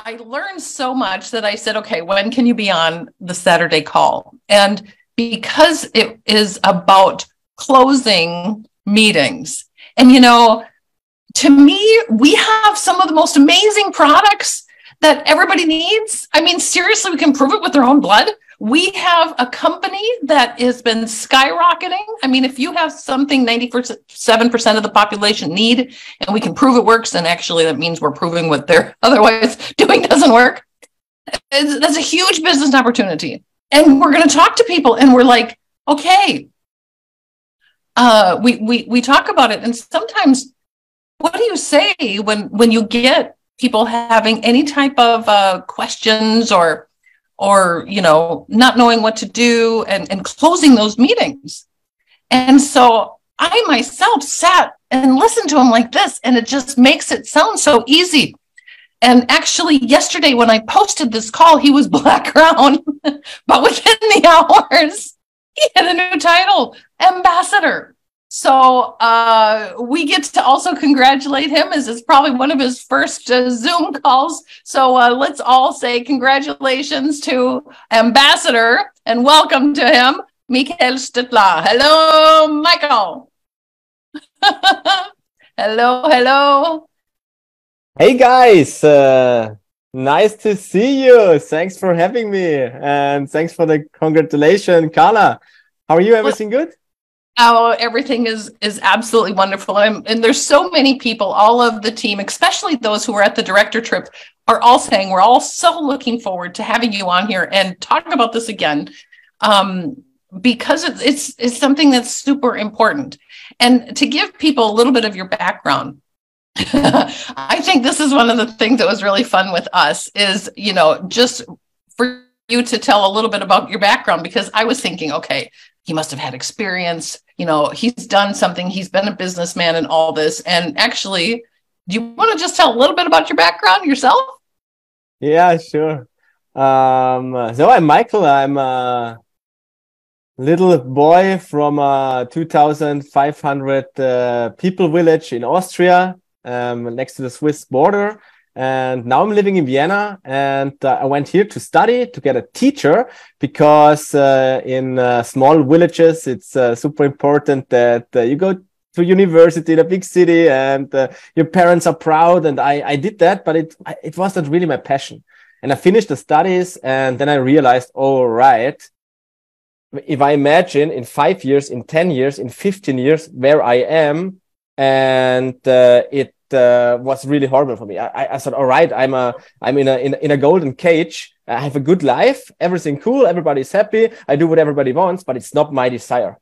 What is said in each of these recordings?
I learned so much that I said, okay, when can you be on the Saturday call? And because it is about closing meetings, and to me, we have some of the most amazing products that everybody needs. I mean, seriously, we can prove it with their own blood. We have a company that has been skyrocketing. I mean, if you have something 97% of the population need, and we can prove it works, and actually that means we're proving what they're otherwise doing doesn't work, that's a huge business opportunity. And we're going to talk to people, and we're like, okay, we talk about it. And sometimes, what do you say when you get people having any type of questions or not knowing what to do and closing those meetings? And so I myself sat and listened to him like this, and it just makes it sound so easy. And actually yesterday when I posted this call, he was black crown, but within the hours, he had a new title, ambassador. So we get to also congratulate him, as it's probably one of his first Zoom calls. So let's all say congratulations to Ambassador and welcome to him, Michael Stüttler. Hello, Michael. Hello. Hey guys, nice to see you. Thanks for having me, and thanks for the congratulations, Carla. How are you? Everything good? Oh, everything is absolutely wonderful. And there's so many people, all of the team, especially those who were at the director trip, are all saying we're all so looking forward to having you on here and talking about this again, because it's something that's super important. And to give people a little bit of your background, I think this is one of the things that was really fun with us is, just for you to tell a little bit about your background, because I was thinking, okay, he must have had experience, he's done something, he's been a businessman and all this. And actually, do you want to just tell a little bit about your background yourself? Yeah, sure. So I'm Michael. I'm a little boy from a 2,500 people village in Austria, next to the Swiss border. And now I'm living in Vienna, and I went here to study, to get a teacher, because in small villages, it's super important that you go to university in a big city, and your parents are proud. And I did that, but it wasn't really my passion. And I finished the studies, and then I realized, all right, if I imagine in 5 years, in 10 years, in 15 years, where I am, and it was really horrible for me. I thought, all right, I'm in a golden cage. I have a good life, everything cool, everybody's happy. I do what everybody wants, but it's not my desire.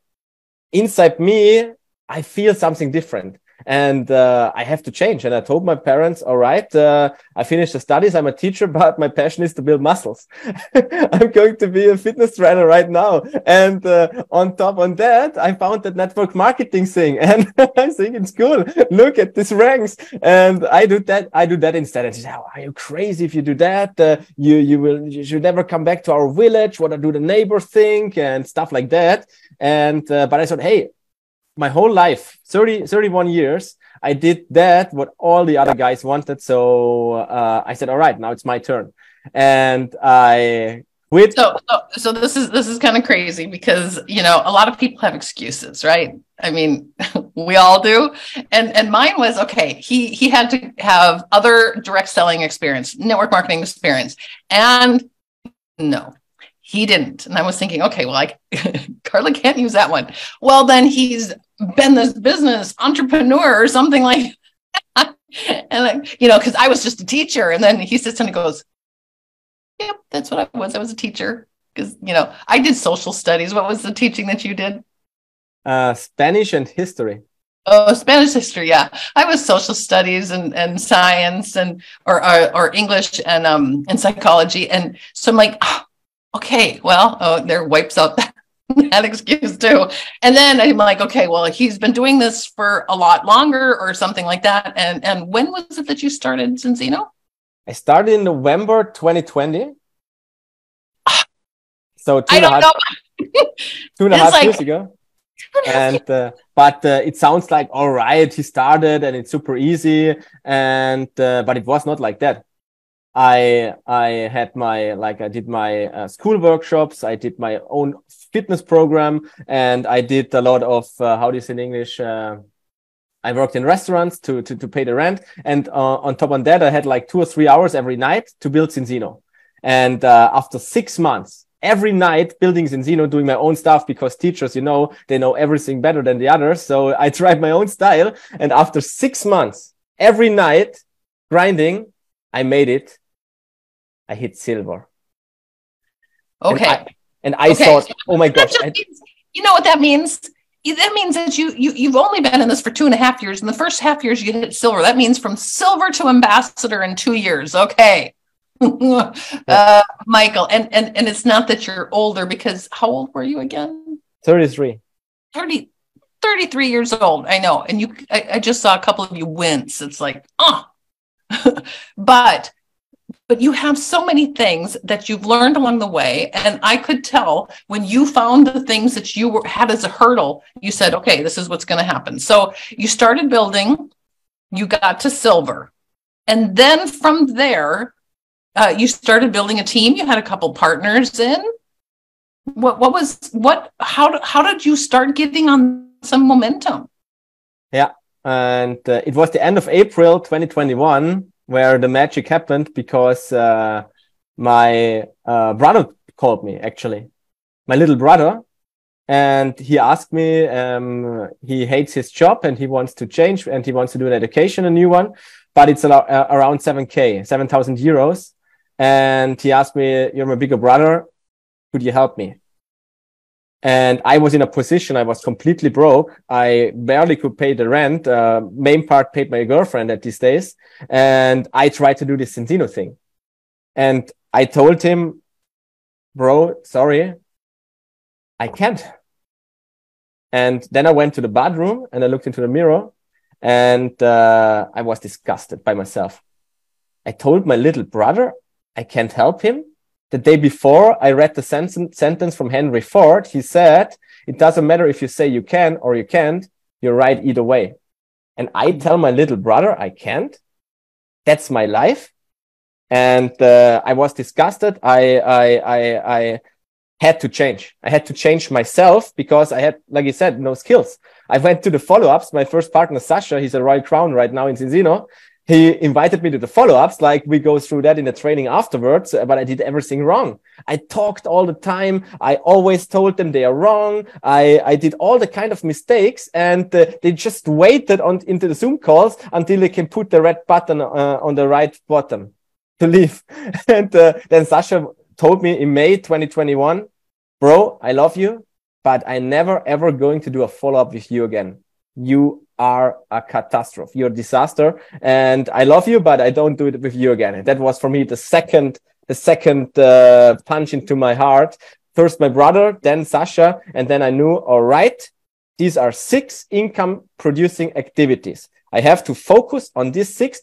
Inside me, I feel something different, and I have to change. And I told my parents, all right, I finished the studies. I'm a teacher, but my passion is to build muscles. I'm going to be a fitness trainer right now. And on top of that, I found that network marketing thing, and I think it's cool. Look at these ranks, and I do that instead. And she said, oh, are you crazy if you do that? You should never come back to our village. What do the neighbors think and stuff like that? And but I thought, hey, my whole life, 31 years, I did that, what all the other guys wanted. So I said, all right, now it's my turn. And I quit. So this is kind of crazy because, a lot of people have excuses, right? I mean, we all do. And mine was, okay, he had to have other direct selling experience, network marketing experience. And no, he didn't. And I was thinking, okay, well, Carla can't use that one. Well, then he's been this business entrepreneur or something like that. And because I was just a teacher. And then he sits and he goes, yep, that's what I was. I was a teacher because, I did social studies. What was the teaching that you did? Spanish and history. Oh, Spanish history. Yeah. I was social studies and science or English and psychology. And so I'm like, oh, okay, well, there wipes out that excuse too. And then I'm like, okay, well, he's been doing this for a lot longer or something like that. And when was it that you started Zinzino? I started in November 2020. So two and a half years ago. And but it sounds like, all right, he started and it's super easy. And but it was not like that. I had my, like, I did my school workshops, I did my own fitness program, and I did a lot of, how do you say in English? I worked in restaurants to pay the rent. And on top of that, I had like 2 or 3 hours every night to build Zinzino. And after 6 months, every night building Zinzino, doing my own stuff, because teachers, you know, they know everything better than the others. So I tried my own style. And after 6 months, every night grinding, I made it. I hit silver. Okay. And I thought, oh my gosh. You know what that means? That means that you've only been in this for 2.5 years. In the first half years, you hit silver. That means from silver to ambassador in 2 years. Okay. Michael, and it's not that you're older, because how old were you again? 33. 33 years old. I know. And I just saw a couple of you wince. It's like, but you have so many things that you've learned along the way. And I could tell when you found the things that you had as a hurdle, you said, okay, this is what's going to happen. So you started building, you got to silver. And then from there, you started building a team. You had a couple partners in. How did you start getting on some momentum? Yeah. And it was the end of April 2021 where the magic happened, because my brother called me, actually, my little brother, and he asked me, he hates his job and he wants to change, and he wants to do an education, a new one, but it's around 7,000 euros. And he asked me, you're my bigger brother, could you help me? And I was in a position, I was completely broke. I barely could pay the rent. Main part paid my girlfriend at these days. And I tried to do this Zinzino thing. And I told him, bro, sorry, I can't. And then I went to the bathroom and I looked into the mirror, and I was disgusted by myself. I told my little brother I can't help him. The day before, I read the sentence from Henry Ford. He said, it doesn't matter if you say you can or you can't, you're right either way. And I tell my little brother, I can't. That's my life. And I was disgusted. I had to change. I had to change myself, because I had, like you said, no skills. I went to the follow-ups. My first partner, Sasha, he's a Royal Crown right now in Zinzino. He invited me to the follow-ups, like we go through that in the training afterwards, but I did everything wrong. I talked all the time. I always told them they are wrong. I did all the kind of mistakes, and they just waited into the Zoom calls until they can put the red button on the right bottom to leave. And then Sasha told me in May 2021, bro, I love you, but I never ever going to do a follow-up with you again. You are a catastrophe. You're a disaster, and I love you, but I don't do it with you again. And that was for me the second punch into my heart. First my brother, then Sasha, and then I knew, all right, these are 6 income producing activities. I have to focus on these 6.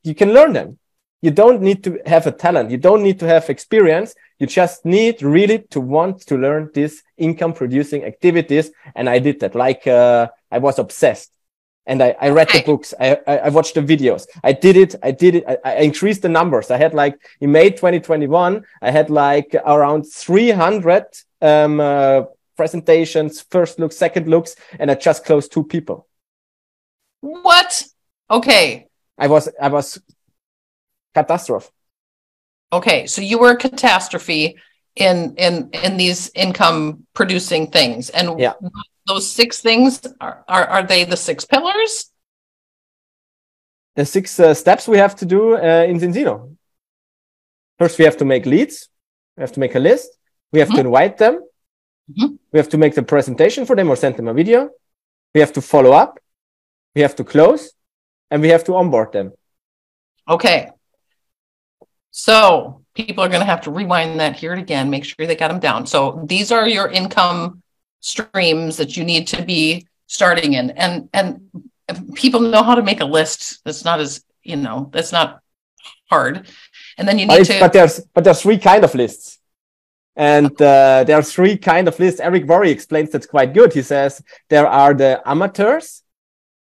You can learn them. You don't need to have a talent. You don't need to have experience. You just need really to want to learn these income producing activities. And I did that. Like I was obsessed. And I read the books. I watched the videos. I did it. I increased the numbers. I had like in May 2021, I had like around 300 presentations, first looks, second looks, and I just closed 2 people. What? Okay. I was catastrophe. Okay, so you were a catastrophe in these income producing things, and yeah. Those 6 things are they the 6 pillars? The 6 steps we have to do in Zinzino. First, we have to make leads. We have to make a list. We have to invite them. We have to make the presentation for them or send them a video. We have to follow up. We have to close, and we have to onboard them. Okay. So people are going to have to rewind that, hear it again, make sure they got them down. So these are your income streams that you need to be starting in, and people know how to make a list. That's not as, that's not hard. And then you need but there's 3 kind of lists. And there are 3 kind of lists. Eric Worre explains that's quite good. He says there are the amateurs.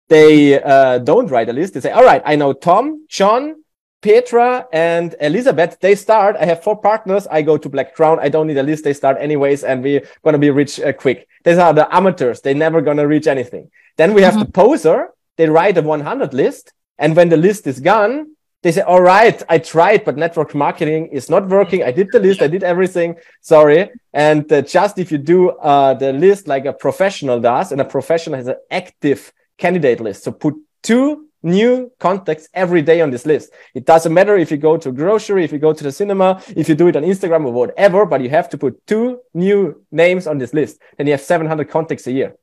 They don't write a list. They say, all right, I know Tom, John, Petra and Elizabeth, they start. I have 4 partners. I go to Black Crown. I don't need a list. They start anyways, and we're going to be rich quick. These are the amateurs. They're never going to reach anything. Then we have the poser. They write a 100 list. And when the list is gone, they say, all right, I tried, but network marketing is not working. I did the list. I did everything. Sorry. And just if you do the list like a professional does, and a professional has an active candidate list. So put 2 new contacts every day on this list. It doesn't matter if you go to a grocery, if you go to the cinema, if you do it on Instagram or whatever, but you have to put 2 new names on this list. Then you have 700 contacts a year.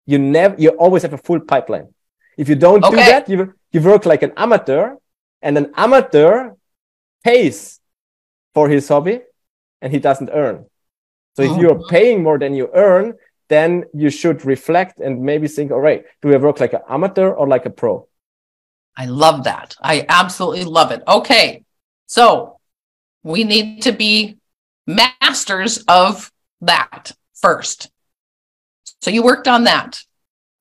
You always have a full pipeline. If you don't do that, you work like an amateur, and an amateur pays for his hobby and he doesn't earn. So if you're paying more than you earn, then you should reflect and maybe think, all right, do I work like an amateur or like a pro? I love that. I absolutely love it. Okay. So we need to be masters of that first. So you worked on that.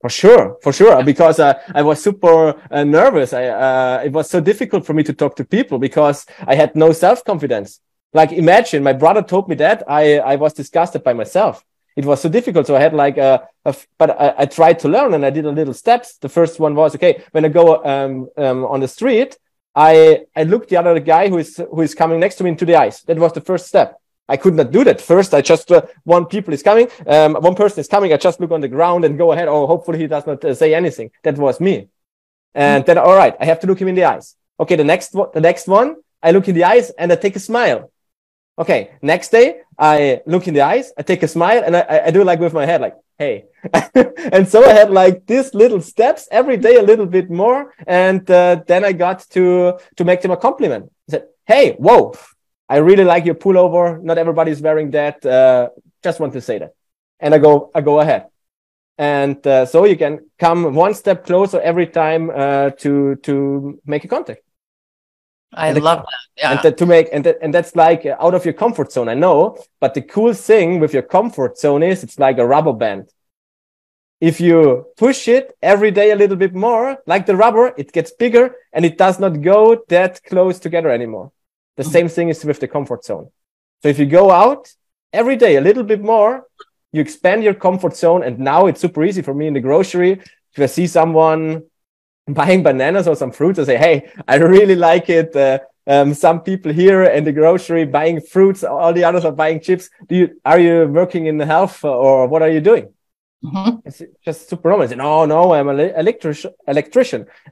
For sure. Because I was super nervous. It was so difficult for me to talk to people because I had no self-confidence. Like imagine my brother told me that I was disgusted by myself. It was so difficult. So I had like but I tried to learn and I did a little steps. The first one was, okay, when I go on the street, I looked the other guy who is coming next to me into the eyes. That was the first step. I could not do that. First, I just, one person is coming. I just look on the ground and go ahead. Oh, hopefully he does not say anything. That was me. And then, all right, I have to look him in the eyes. Okay, the next one, I look in the eyes and I take a smile. Okay, next day, I look in the eyes, I take a smile, and I do like with my head, like, hey. And so I had like these little steps every day, a little bit more. And then I got to make them a compliment. I said, hey, whoa. I really like your pullover. Not everybody's wearing that. Just want to say that. And I go ahead. And so you can come one step closer every time to make a contact. I love that. Yeah. And that's like out of your comfort zone, I know. But the cool thing with your comfort zone is it's like a rubber band. If you push it every day a little bit more, like the rubber, it gets bigger and it does not go that close together anymore. The same thing is with the comfort zone. So if you go out every day a little bit more, you expand your comfort zone. And now it's super easy for me in the grocery. If I see someone buying bananas or some fruits, I say, hey, I really like it. Some people here in the grocery buying fruits, all the others are buying chips. Are you working in the health or what are you doing? It's just super normal. I say, no, I'm an electrician. And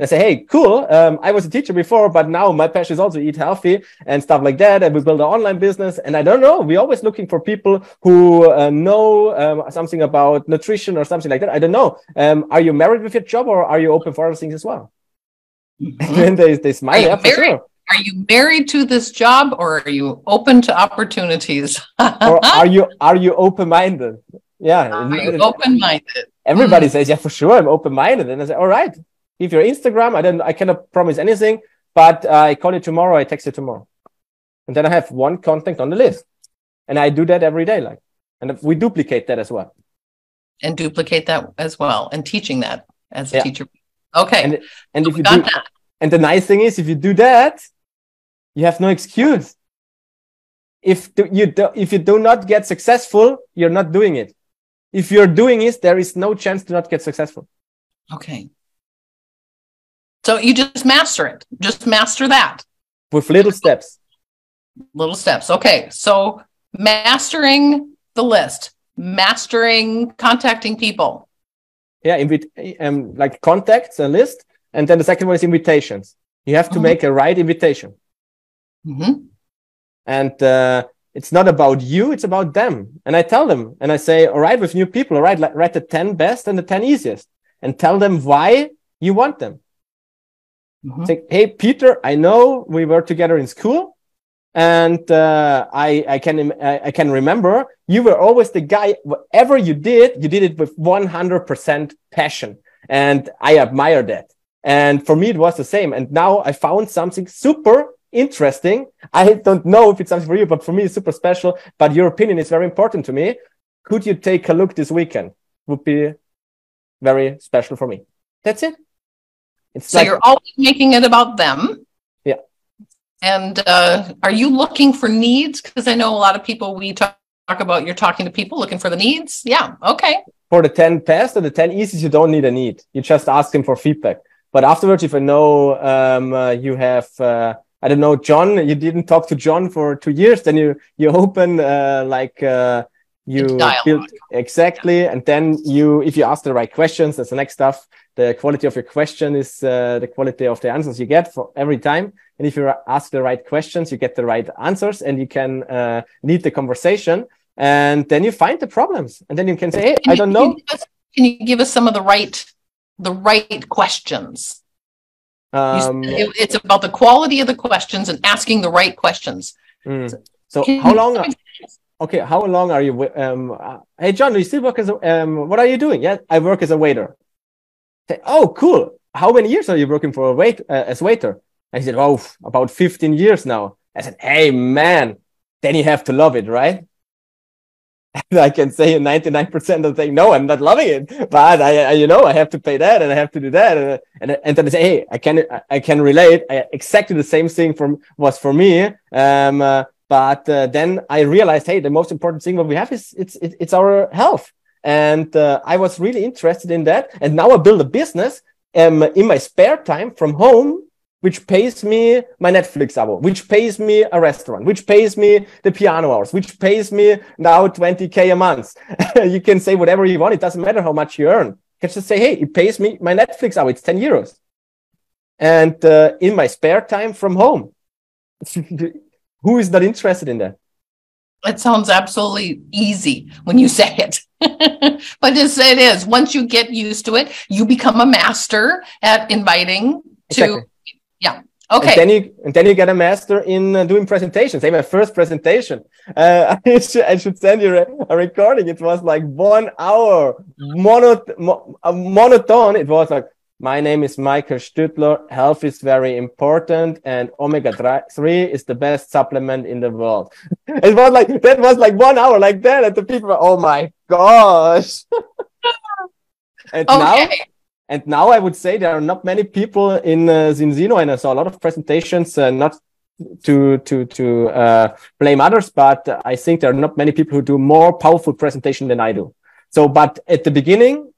I say, hey, cool. I was a teacher before, but now my passion is also eat healthy and stuff like that. And we build an online business. And I don't know, we're always looking for people who know something about nutrition or something like that. I don't know. Are you married with your job or are you open for other things as well? And then they smile. Yeah, for sure. Are you married to this job or are you open to opportunities? Or are you open-minded? Yeah. Are you open-minded? Everybody says, yeah, for sure, I'm open-minded. And I say, all right, if you're Instagram, I cannot promise anything, but I call you tomorrow, I text you tomorrow. And then I have one contact on the list. And I do that every day. And we duplicate that as well. And teaching that as a teacher. Okay. And if you do that. And the nice thing is, if you do that, you have no excuse. If you do not get successful, you're not doing it. If you're doing it, there is no chance to not get successful. Okay. So you just master it. Just master that. With little steps. Little steps. Okay. So mastering the list, mastering contacting people. Yeah. Like contacts, a list. And then the second one is invitations. You have to make a right invitation. And it's not about you, it's about them. And I tell them, and I say, all right, with new people, all right, write the 10 best and the 10 easiest. And tell them why you want them. Say, hey, Peter, I know we were together in school. And I can remember you were always the guy, whatever you did it with 100% passion. And I admire that. And for me, it was the same. And now I found something super interesting. I don't know if it's something for you, but for me, it's super special. But your opinion is very important to me. Could you take a look this weekend? Would be very special for me. That's it. So you're always making it about them. Yeah. And are you looking for needs? Because I know a lot of people we talk about, you're talking to people looking for the needs. Yeah. Okay. For the 10 best or the 10 easiest, you don't need a need. You just ask them for feedback. But afterwards, if I know you have, I don't know, John, you didn't talk to John for 2 years, then you open you build exactly, and then if you ask the right questions, that's the next stuff. The quality of your question is the quality of the answers you get for every time. And if you ask the right questions, you get the right answers, and you can lead the conversation. And then you find the problems, and then you can say, "Hey, I don't know." Can you give us some of the right questions? It's about the quality of the questions and asking the right questions. So how long? Okay, how long are you? Hey, John, do you still work as a? What are you doing? Yeah, I work as a waiter. Say, oh, cool. How many years are you working for as waiter? I said, oh, about 15 years now. I said, hey, man, then you have to love it, right? And I can say 99% of the thing, no, I'm not loving it, but I have to pay that and I have to do that, and then I say, hey, I can relate. Exactly the same thing was for me. But then I realized, hey, the most important thing what we have is it's our health, and I was really interested in that. And now I build a business in my spare time from home, which pays me my Netflix abo, which pays me a restaurant, which pays me the piano hours, which pays me now 20K a month. You can say whatever you want. It doesn't matter how much you earn. You can just say, hey, it pays me my Netflix abo. It's 10 euros. And in my spare time from home. Who is not interested in that? It sounds absolutely easy when you say it. But it is. Once you get used to it, you become a master at inviting to... Exactly. Yeah. Okay. And then you get a master in doing presentations. Hey, my first presentation. I should send you a recording. It was like 1 hour monotone. It was like, my name is Michael Stüttler. Health is very important, and omega-3 is the best supplement in the world. It was like that was like 1 hour like that, and the people were, oh my gosh. And now I would say there are not many people in Zinzino, and I saw a lot of presentations, not to blame others, but I think there are not many people who do more powerful presentation than I do. So, but at the beginning,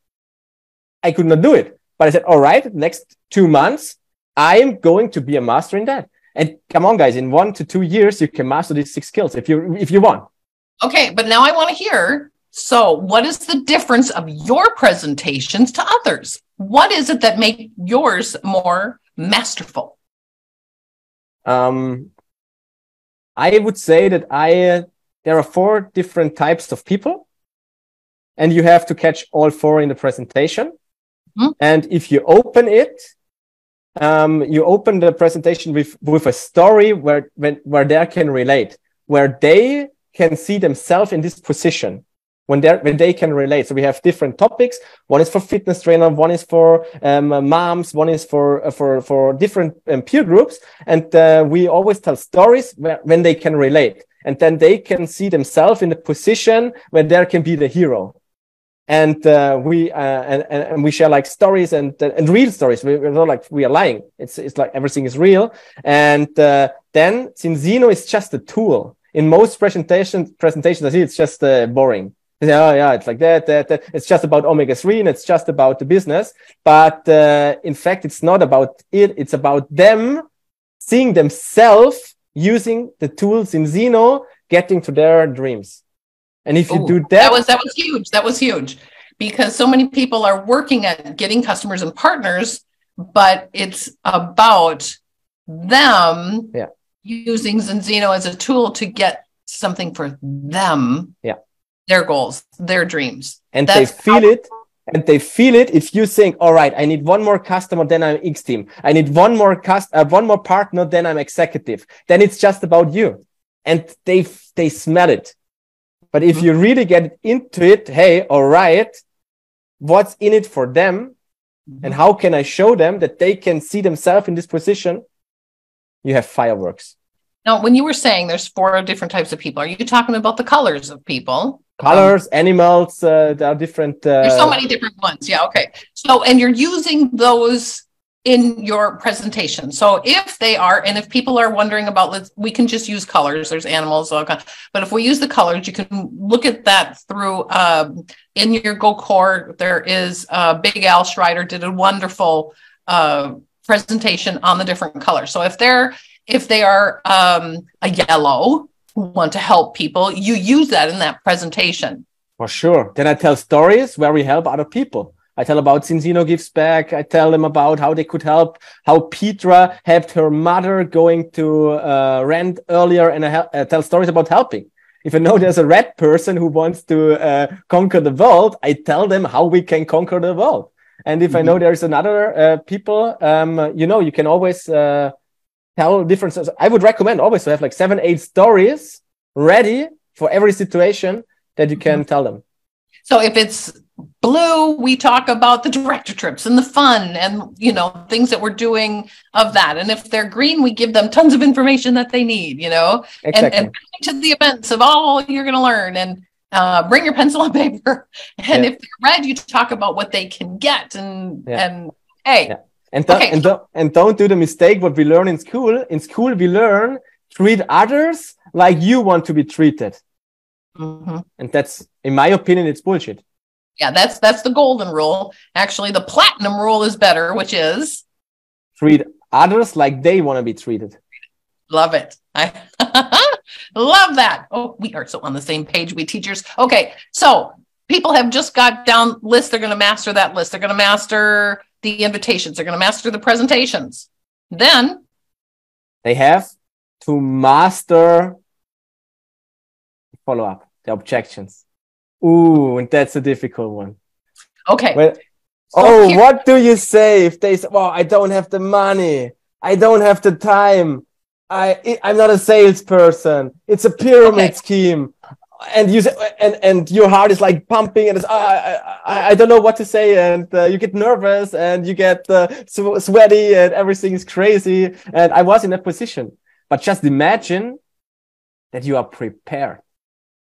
I could not do it. But I said, all right, next 2 months, I'm going to be a master in that. And come on, guys, in 1 to 2 years, you can master these 6 skills if you want. Okay, but now I want to hear, so what is the difference of your presentations to others? What is it that makes yours more masterful? I would say that there are 4 different types of people, and you have to catch all 4 in the presentation. Mm-hmm. And if you open it, you open the presentation with a story where they can relate, where they can see themselves in this position. When they can relate. So we have different topics. One is for fitness trainer, one is for moms, one is for different peer groups. And we always tell stories when they can relate. And then they can see themselves in the position where they can be the hero. And we share like stories and real stories. We're not like we are lying. It's like everything is real. And then Zinzino is just a tool. In most presentations, I see it's just boring. Oh yeah, it's like that. It's just about omega-3 and it's just about the business. But in fact, it's not about it. It's about them seeing themselves using the tools in Zinzino, getting to their dreams. And if you do that, that was huge. That was huge, because so many people are working at getting customers and partners, but it's about them using Zinzino as a tool to get something for them. Yeah. Their goals, their dreams. And they feel it. And they feel it if you think, all right, I need one more customer, then I'm X team. I need one more partner, then I'm executive. Then it's just about you. And they smell it. But if you really get into it, hey, all right, what's in it for them? And how can I show them that they can see themselves in this position? You have fireworks. Now, when you were saying there's 4 different types of people, are you talking about the colors of people? Colors, animals, there are different... There's so many different ones. Yeah, okay. So, and you're using those in your presentation. So if they are, and if people are wondering about, we can just use colors. There's animals, but if we use the colors, you can look at that through, in your Go Core, there is Big Al Schreider did a wonderful presentation on the different colors. So if they are a yellow who want to help people, you use that in that presentation. For sure. Then I tell stories where we help other people. I tell about Zinzino Gives Back. I tell them about how they could help, how Petra helped her mother going to rent earlier, and I tell stories about helping. If I know there's a red person who wants to conquer the world, I tell them how we can conquer the world. And if I know there's another people, you can always tell different stories. I would recommend always to have like 7-8 stories ready for every situation that you can tell them. So if it's blue, we talk about the director trips and the fun and, things that we're doing of that. And if they're green, we give them tons of information that they need, Exactly. and to the events of all you're going to learn, and bring your pencil and paper. And if they're red, you talk about what they can get. And hey. Yeah. And don't do the mistake what we learn in school. In school, we learn treat others like you want to be treated. And that's, in my opinion, it's bullshit. Yeah, that's the golden rule. Actually, the platinum rule is better, which is treat others like they want to be treated. Love it. I love that. Oh, we are so on the same page, we teachers. Okay, so people have just got down lists. They're going to master that list. They're going to master the invitations. They're going to master the presentations. Then they have to master follow-up, the objections. Ooh, and that's a difficult one. Okay. Well, what do you say if they say, well, I don't have the money, I don't have the time, I'm not a salesperson, it's a pyramid scheme, and you say, and your heart is like pumping, and it's, I don't know what to say, and you get nervous, and you get sweaty, and everything is crazy. And I was in that position. But just imagine that you are prepared.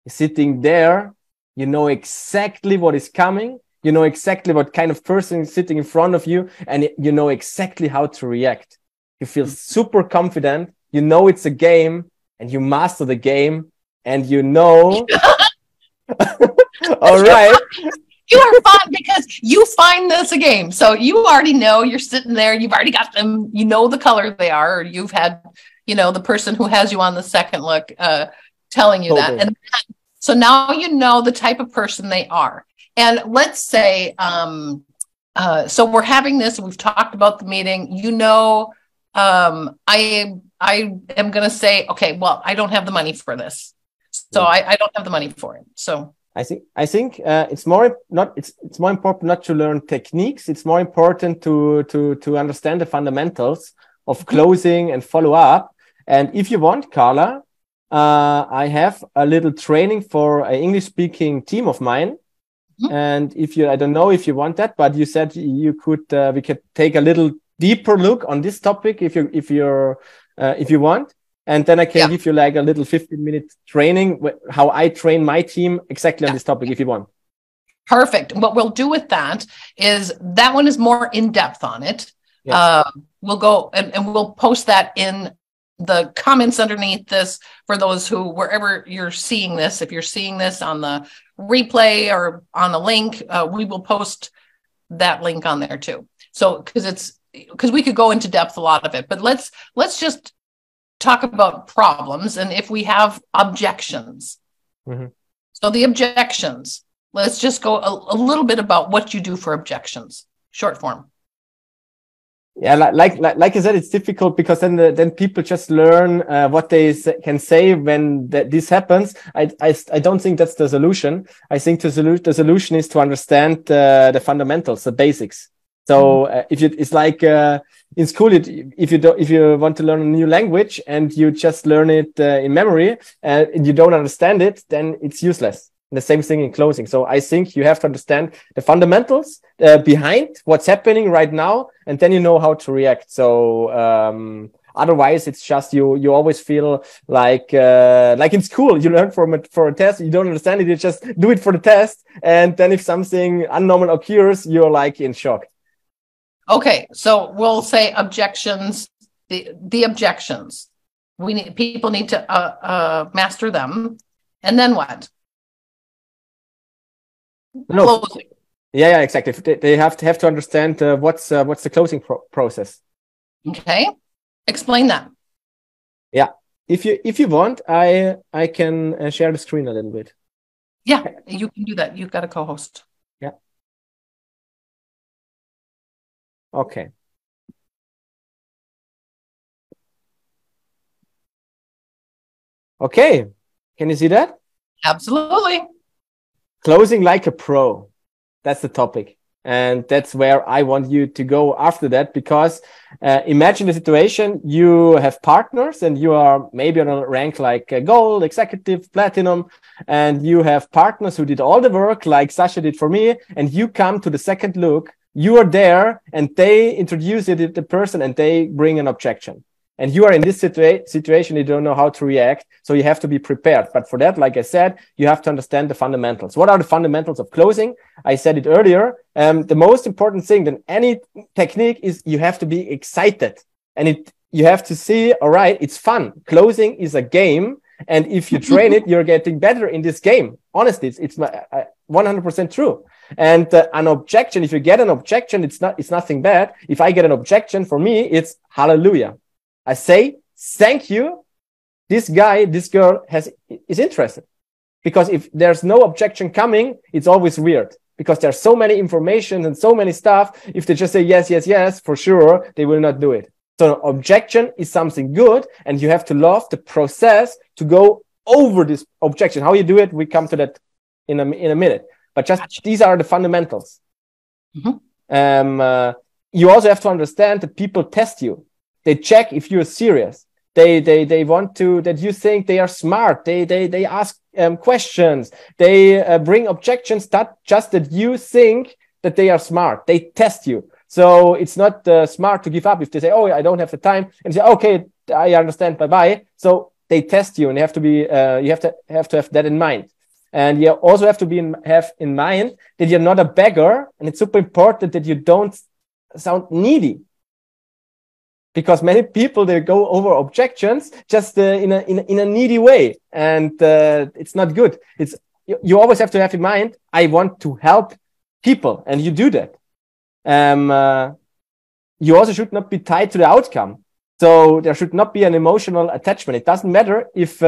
You're sitting there. You know exactly what is coming. You know exactly what kind of person is sitting in front of you, and you know exactly how to react. You feel super confident. You know it's a game, and you master the game, and you know. All right. You are fun because you find this a game. So you already know, you're sitting there. You've already got them. You know the color they are. Or you've had, the person who has you on the second look telling you that. And so now you know the type of person they are. And let's say, so we're having this, we've talked about the meeting, I am going to say, okay, well, I don't have the money for this. So I don't have the money for it. So I think it's more important not to learn techniques. It's more important to understand the fundamentals of closing and follow up. And if you want, Carla, I have a little training for an English-speaking team of mine. And I don't know if you want that, but you said we could take a little deeper look on this topic if you want. And then I can give you like a little 15-minute training, how I train my team exactly on this topic if you want. Perfect. What we'll do with that is that one is more in depth on it. Yeah. We'll go and we'll post that in the comments underneath this for those who, wherever you're seeing this, if you're seeing this on the replay or on the link, we will post that link on there too. So, because we could go into depth a lot of it, but let's just talk about problems and if we have objections. So the objections, let's just go a little bit about what you do for objections, short form. Yeah, like I said, it's difficult because then people just learn what they can say when this happens. I don't think that's the solution. I think the solution is to understand the fundamentals, the basics. So it's like in school, if you want to learn a new language and you just learn it in memory and you don't understand it, then it's useless. The same thing in closing. So I think you have to understand the fundamentals behind what's happening right now, and then you know how to react. So otherwise, it's just you always feel like in school, you learn for a test, you don't understand it, you just do it for the test, and then if something abnormal occurs, you're like in shock. Okay, so we'll say objections, the objections. People need to master them. And then what? No. Closing. Yeah, exactly. They have to understand what's the closing process. Okay, explain that. Yeah, if you want, I can share the screen a little bit. Yeah, you can do that. You've got a co-host. Yeah. Okay. Okay, can you see that? Absolutely. Closing like a pro. That's the topic. And that's where I want you to go after that, because imagine the situation, you have partners and you are maybe on a rank like gold, executive, platinum, and you have partners who did all the work like Sasha did for me, and you come to the second look, you are there and they introduce the person and they bring an objection. And you are in this situation, you don't know how to react. So you have to be prepared. But for that, like I said, you have to understand the fundamentals. What are the fundamentals of closing? I said it earlier. The most important thing than any technique is you have to be excited. And you have to see, all right, it's fun. Closing is a game. And if you train it, you're getting better in this game. Honestly, it's 100% true. And an objection, if you get an objection, it's nothing bad. If I get an objection, for me, it's hallelujah. I say, thank you. This guy, this girl is interested. Because if there's no objection coming, it's always weird. Because there's so many information and so many stuff. If they just say yes, yes, yes, for sure, they will not do it. So objection is something good. And you have to love the process to go over this objection. How you do it, we come to that in a minute. But just these are the fundamentals. Mm-hmm. You also have to understand that people test you. They check if you're serious. They want to that you think they are smart. They ask questions. They bring objections just that you think that they are smart. They test you. So it's not smart to give up if they say, "Oh, I don't have the time," and say, "Okay, I understand. Bye bye." So they test you, and you have to be you have to have that in mind. And you also have to have in mind that you're not a beggar, and it's super important that you don't sound needy. Because many people, they go over objections just in a needy way, and it's not good. You always have to have in mind, I want to help people, and you do that. You also should not be tied to the outcome. So there should not be an emotional attachment. It doesn't matter if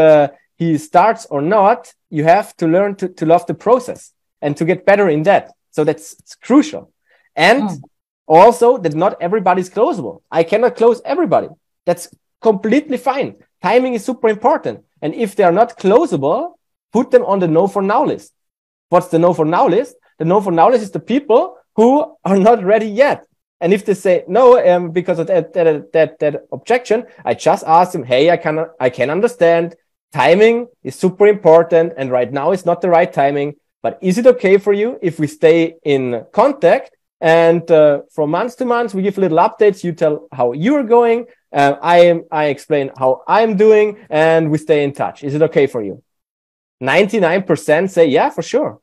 he starts or not. You have to learn to love the process and to get better in that. So it's crucial. And also, that not everybody is closable. I cannot close everybody. That's completely fine. Timing is super important. And if they are not closable, put them on the no for now list. What's the no for now list? The no for now list is the people who are not ready yet. And if they say no, because of that objection, I just ask them, hey, I can understand. Timing is super important. And right now it's not the right timing. But is it okay for you if we stay in contact? And from month to month, we give little updates. You tell how you're going. I explain how I'm doing, and we stay in touch. Is it okay for you? 99% say, yeah, for sure.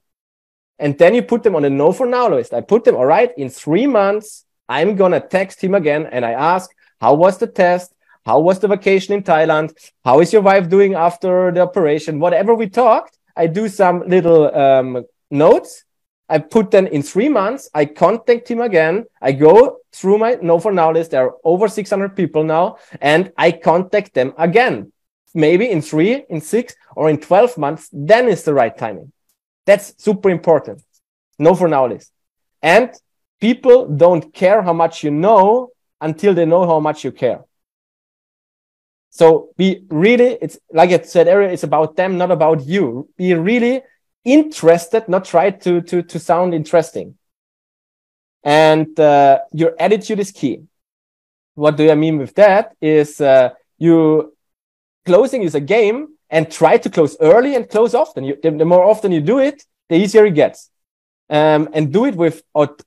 And then you put them on the no for now list. I put them, all right, in 3 months, I'm going to text him again. And I ask, how was the test? How was the vacation in Thailand? How is your wife doing after the operation? Whatever we talked, I do some little notes. I put them in 3 months. I contact him again. I go through my no for now list. There are over 600 people now, and I contact them again. Maybe in 3, in 6, or in 12 months. Then is the right timing. That's super important. No for now list. And people don't care how much you know until they know how much you care. So be really, it's like I said earlier, it's about them, not about you. Be really interested, not try to sound interesting. And your attitude is key. What do I mean with that? Is closing is a game, and try to close early and close often. The more often you do it, the easier it gets. And do it with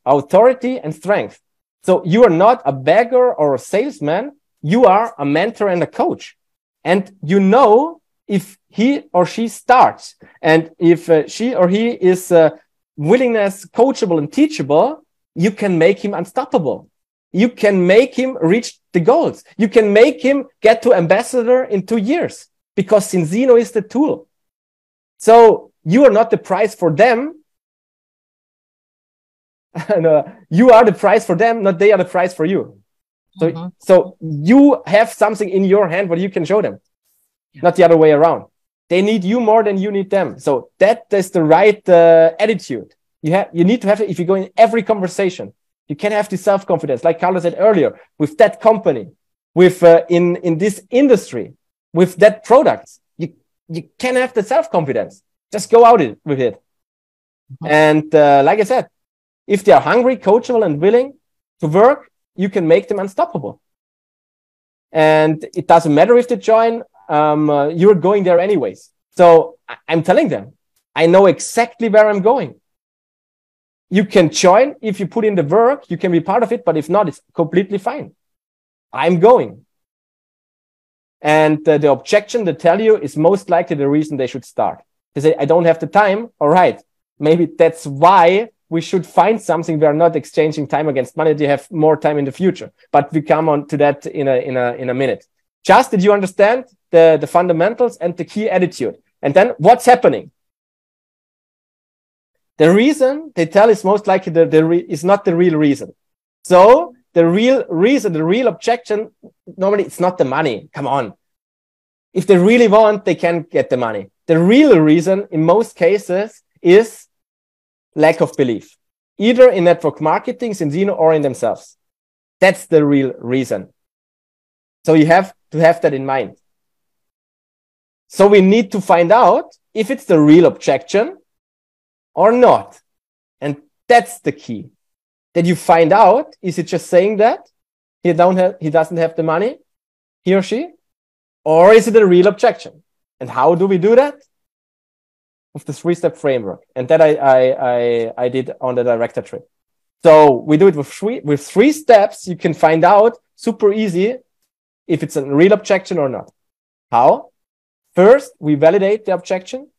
authority and strength. So you are not a beggar or a salesman. You are a mentor and a coach. And you know if he or she starts, and if she or he is willingness, coachable and teachable, you can make him unstoppable. you can make him reach the goals. You can make him get to ambassador in 2 years because Zinzino is the tool. So you are not the price for them. No, you are the price for them, not they are the price for you. So, so you have something in your hand what you can show them, not the other way around. They need you more than you need them. So that is the right attitude. You need to have it if you go in every conversation. You can have the self-confidence, like Carlos said earlier, with that company, with in this industry, with that product. You can have the self-confidence. Just go out with it. And like I said, if they are hungry, coachable, and willing to work, you can make them unstoppable. And it doesn't matter if they join, you're going there anyways. So I'm telling them, I know exactly where I'm going. You can join if you put in the work, you can be part of it, but if not, it's completely fine. I'm going. And the objection they tell you is most likely the reason they should start. They say, I don't have the time. All right. Maybe that's why we should find something. We are not exchanging time against money. They have more time in the future, but we come on to that in a minute. Just did you understand the fundamentals and the key attitude? And then what's happening? The reason they tell is most likely is not the real reason. So the real reason, the real objection, normally it's not the money. Come on. If they really want, they can get the money. The real reason in most cases is lack of belief, either in network marketing, Zinzino, or in themselves. That's the real reason. So you have to have that in mind. So we need to find out if it's the real objection or not. And that's the key. That you find out, is it just saying that he doesn't have the money, he or she? Or is it a real objection? And how do we do that? With the 3-step framework. And that I did on the director trip. So we do it with three steps. You can find out super easy if it's a real objection or not. How? First, we validate the objection.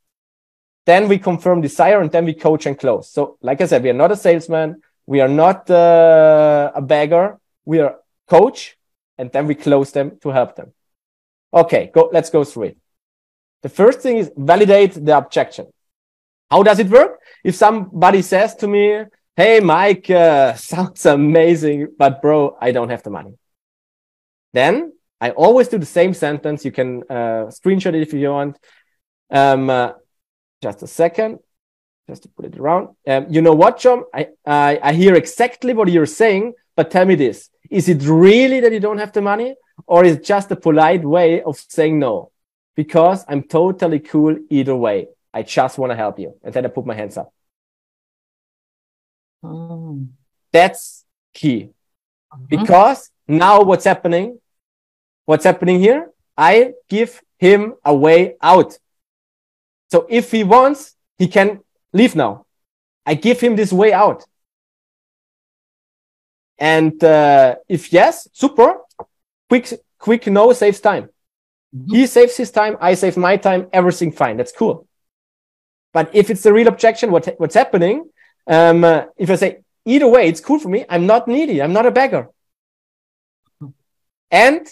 Then we confirm desire, and then we coach and close. So like I said, we are not a salesman. We are not a beggar. We are coach, and then we close them to help them. Okay, let's go through it. The first thing is validate the objection. How does it work? If somebody says to me, hey, Mike, sounds amazing, but bro, I don't have the money. Then I always do the same sentence. You can screenshot it if you want. Just a second, just to put it around. You know what, John? I hear exactly what you're saying, but tell me this. Is it really that you don't have the money? Or is it just a polite way of saying no? Because I'm totally cool either way. I just want to help you. And then I put my hands up. That's key. Because now what's happening? What's happening here? I give him a way out. So if he wants, he can leave now. I give him this way out. And if yes, super. Quick no saves time. He saves his time, I save my time, everything fine. That's cool. But if it's the real objection, what's happening? If I say, either way, it's cool for me. I'm not needy. I'm not a beggar. And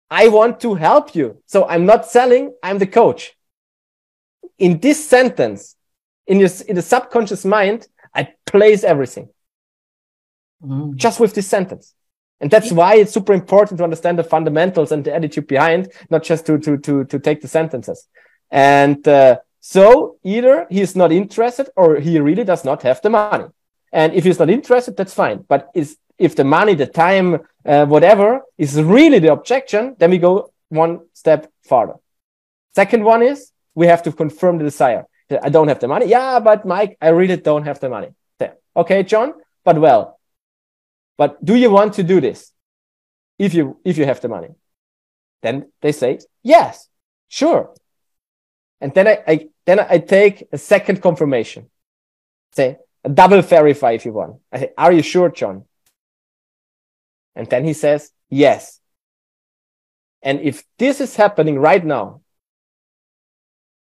I want to help you. So I'm not selling. I'm the coach. In this sentence, in the subconscious mind, I place everything. Just with this sentence. And that's why it's super important to understand the fundamentals and the attitude behind, not just to take the sentences. And so either he's not interested or he really does not have the money. And if he's not interested, that's fine. But if the money, the time, whatever is really the objection, then we go one step farther. Second one is we have to confirm the desire. I don't have the money. Yeah, but Mike, I really don't have the money. Okay, John, but do you want to do this? If you have the money, then they say, yes, sure. And then I take a second confirmation. Say, a double verify if you want. I say, are you sure, John? And then he says, yes. And if this is happening right now,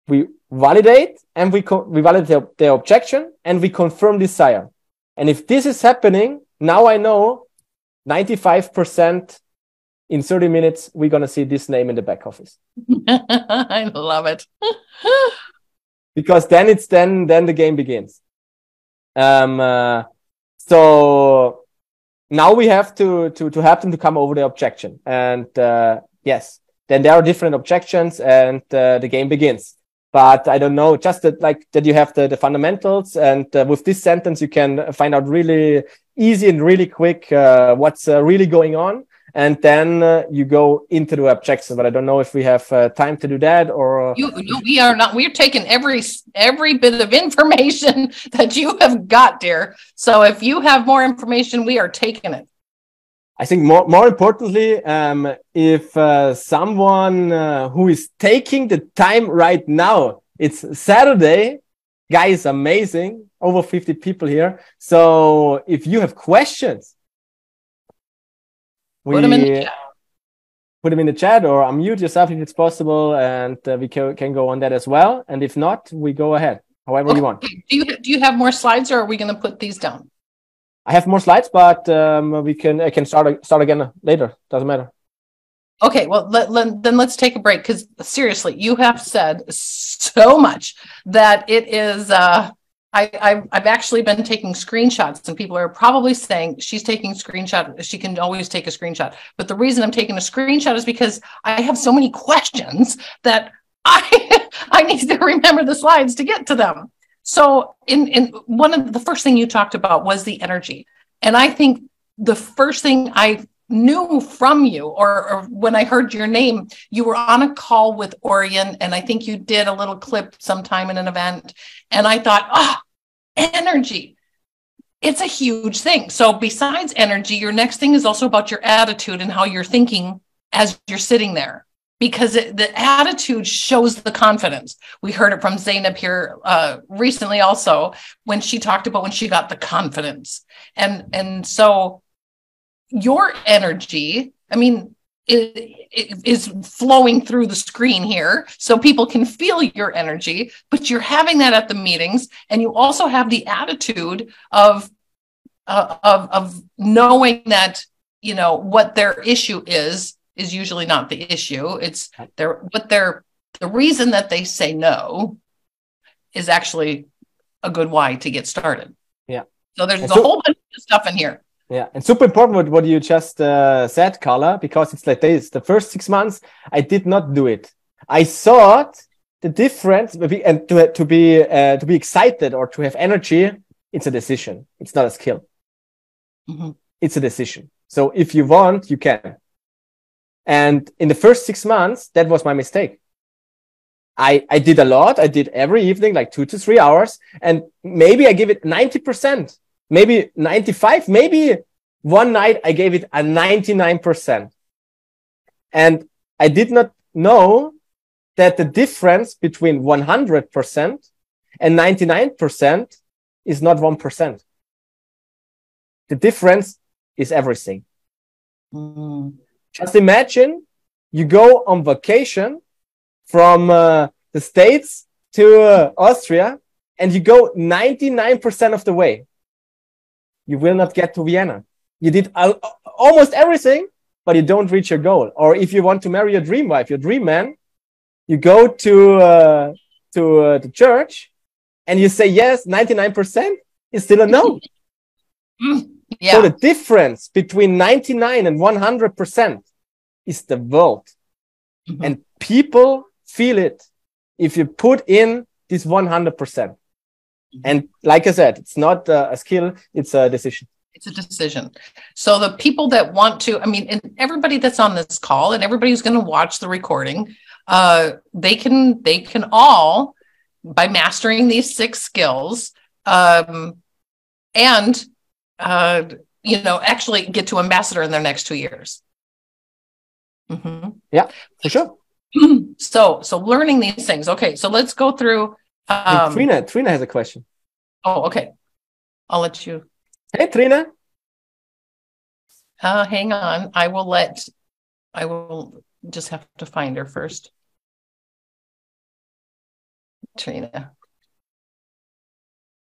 we validate and we validate the objection and we confirm desire. And if this is happening, now I know 95% in 30 minutes, we're going to see this name in the back office. I love it. Because then the game begins. So now we have to help them to come over the objection. And yes, then there are different objections and the game begins. But I don't know, just that you have the fundamentals, and with this sentence you can find out really easy and really quick what's really going on, and then you go into the objection. But I don't know if we have time to do that, or we are not. We're taking every bit of information that you have got, dear. So if you have more information, we are taking it. I think more importantly, if someone who is taking the time right now, it's Saturday, guys, amazing, over 50 people here. So if you have questions, put them in the chat. Put them in the chat or unmute yourself if it's possible, and we can go on that as well. And if not, we go ahead, however you want. Do you have more slides, or are we going to put these down? I have more slides, but I can start again later. Doesn't matter. Okay, well, then let's take a break, because seriously, you have said so much that it is. I've actually been taking screenshots, and people are probably saying she's taking screenshot. She can always take a screenshot, but the reason I'm taking a screenshot is because I have so many questions that I need to remember the slides to get to them. So in one of the first thing you talked about was the energy. And I think the first thing I knew from you, or when I heard your name, you were on a call with Orion, and I think you did a little clip sometime in an event. And I thought, energy, it's a huge thing. So besides energy, your next thing is also about your attitude and how you're thinking as you're sitting there. Because the attitude shows the confidence. We heard it from Zainab here recently also, when she talked about when she got the confidence. And so your energy, I mean, it is flowing through the screen here, so people can feel your energy, but you're having that at the meetings. And you also have the attitude of knowing that, you know, what their issue is usually not the issue. It's the reason that they say no is actually a good why to get started. Yeah. So there's a whole bunch of stuff in here. Yeah. And super important what you just said, Carla, because it's like this. The first 6 months, I did not do it. I thought the difference, and to be excited or to have energy, it's a decision. It's not a skill. Mm-hmm. It's a decision. So if you want, you can. And in the first 6 months, that was my mistake. I did a lot. I did every evening, like 2 to 3 hours. And maybe I give it 90%, maybe 95%, maybe one night I gave it a 99%. And I did not know that the difference between 100% and 99% is not 1%. The difference is everything. Mm. Just imagine you go on vacation from the States to Austria, and you go 99% of the way. You will not get to Vienna. You did almost everything, but you don't reach your goal. Or if you want to marry your dream wife, your dream man, you go to the church and you say yes, 99% is still a no. Yeah. So the difference between 99 and 100% is the world. Mm-hmm. And people feel it if you put in this 100%. Mm-hmm. And like I said, it's not a skill, it's a decision. It's a decision. So the people that want to, I mean, and everybody that's on this call and everybody who's going to watch the recording, they can all, by mastering these 6 skills, actually get to ambassador in their next 2 years. Mm-hmm. Yeah, for sure. So learning these things. Okay, so let's go through. Trina has a question. Oh, okay. I'll let you. Hey, Trina. Hang on. I will just have to find her first. Trina.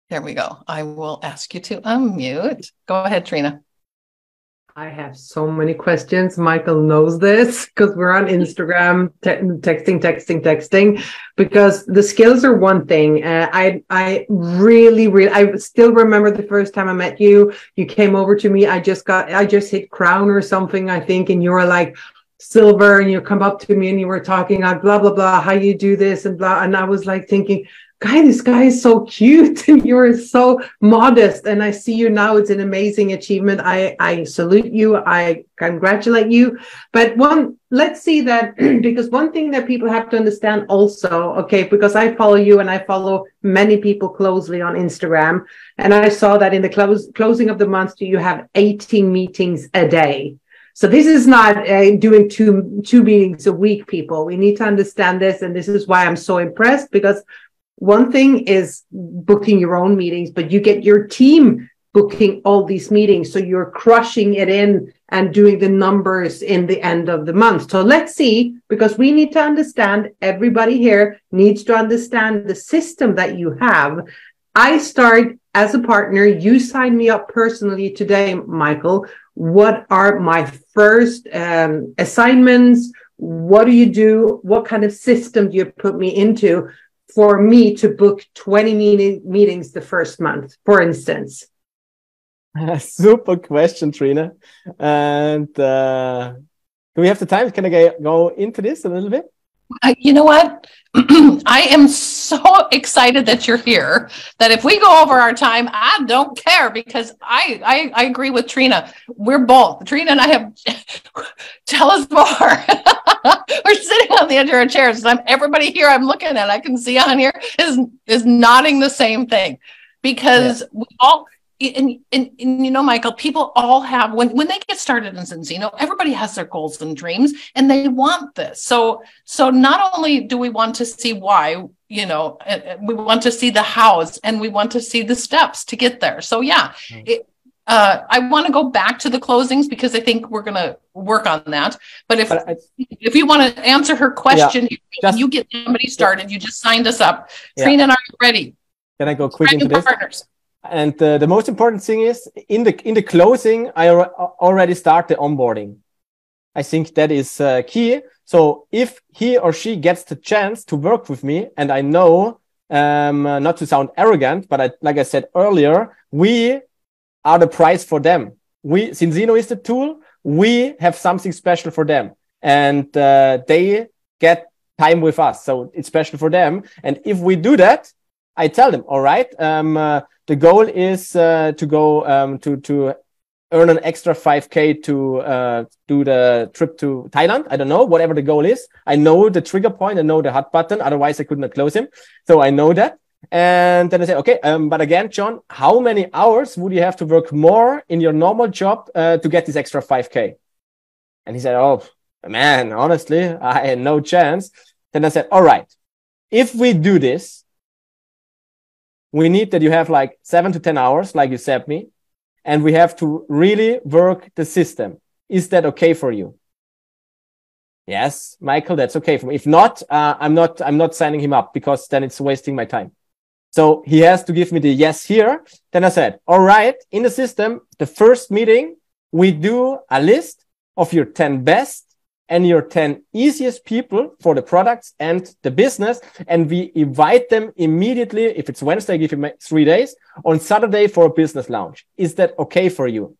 There we go. I will ask you to unmute. Go ahead, Trina. I have so many questions. Michael knows this because we're on Instagram, texting, because the skills are one thing. I really, I still remember the first time I met you. You came over to me. I just hit crown or something, I think. And you were like silver, and you come up to me and you were talking like blah, blah, blah, how you do this and blah. And I was like thinking, this guy is so cute and you're so modest, and I see you now. It's an amazing achievement. I salute you. I congratulate you. But let's see that, because one thing that people have to understand also, okay, because I follow you and I follow many people closely on Instagram, and I saw that in the closing of the month, you have 18 meetings a day. So this is not doing two meetings a week, people. We need to understand this, and this is why I'm so impressed, because one thing is booking your own meetings, but you get your team booking all these meetings. So you're crushing it in and doing the numbers in the end of the month. So let's see, because we need to understand, everybody here needs to understand the system that you have. I start as a partner. You sign me up personally today, Michael. What are my first assignments? What do you do? What kind of system do you put me into for me to book 20 meetings the first month, for instance? Super question, Trina. And do we have the time? Can I go into this a little bit? You know what? I am so excited that you're here, that if we go over our time, I don't care, because I agree with Trina. We're both, Trina and I have, tell us more. We're sitting on the edge of our chairs. Everybody here I'm looking at, I can see on here is nodding the same thing, because we all, and you know, Michael, people all have, when they get started in Zinzino, everybody has their goals and dreams, and they want this. So not only do we want to see why, you know, we want to see the hows, and we want to see the steps to get there. So yeah, I want to go back to the closings, because I think we're going to work on that. But if you want to answer her question, you get somebody started. You just signed us up. Trina and I are ready. Can I go quick into this? Partners. And the most important thing is, in the closing, I already start the onboarding. I think that is key. So if he or she gets the chance to work with me, and I know, not to sound arrogant, but like I said earlier, we are the prize for them. Zinzino is the tool. We have something special for them, and they get time with us. So it's special for them. And if we do that, I tell them, all right, the goal is to go to earn an extra 5K to do the trip to Thailand. I don't know, whatever the goal is. I know the trigger point. I know the hot button. Otherwise, I could not close him. So I know that. And then I say, okay, but again, John, how many hours would you have to work more in your normal job to get this extra 5K? And he said, oh, man, honestly, I had no chance. Then I said, all right, if we do this, we need that you have like 7 to 10 hours, like you said me, and we have to really work the system. Is that okay for you? Yes, Michael, that's okay for me. If not, I'm not signing him up, because then it's wasting my time. So he has to give me the yes here. Then I said, all right, in the system, the first meeting, we do a list of your 10 best and your 10 easiest people for the products and the business. And we invite them immediately. If it's Wednesday, I give you 3 days, on Saturday for a business lounge. Is that okay for you?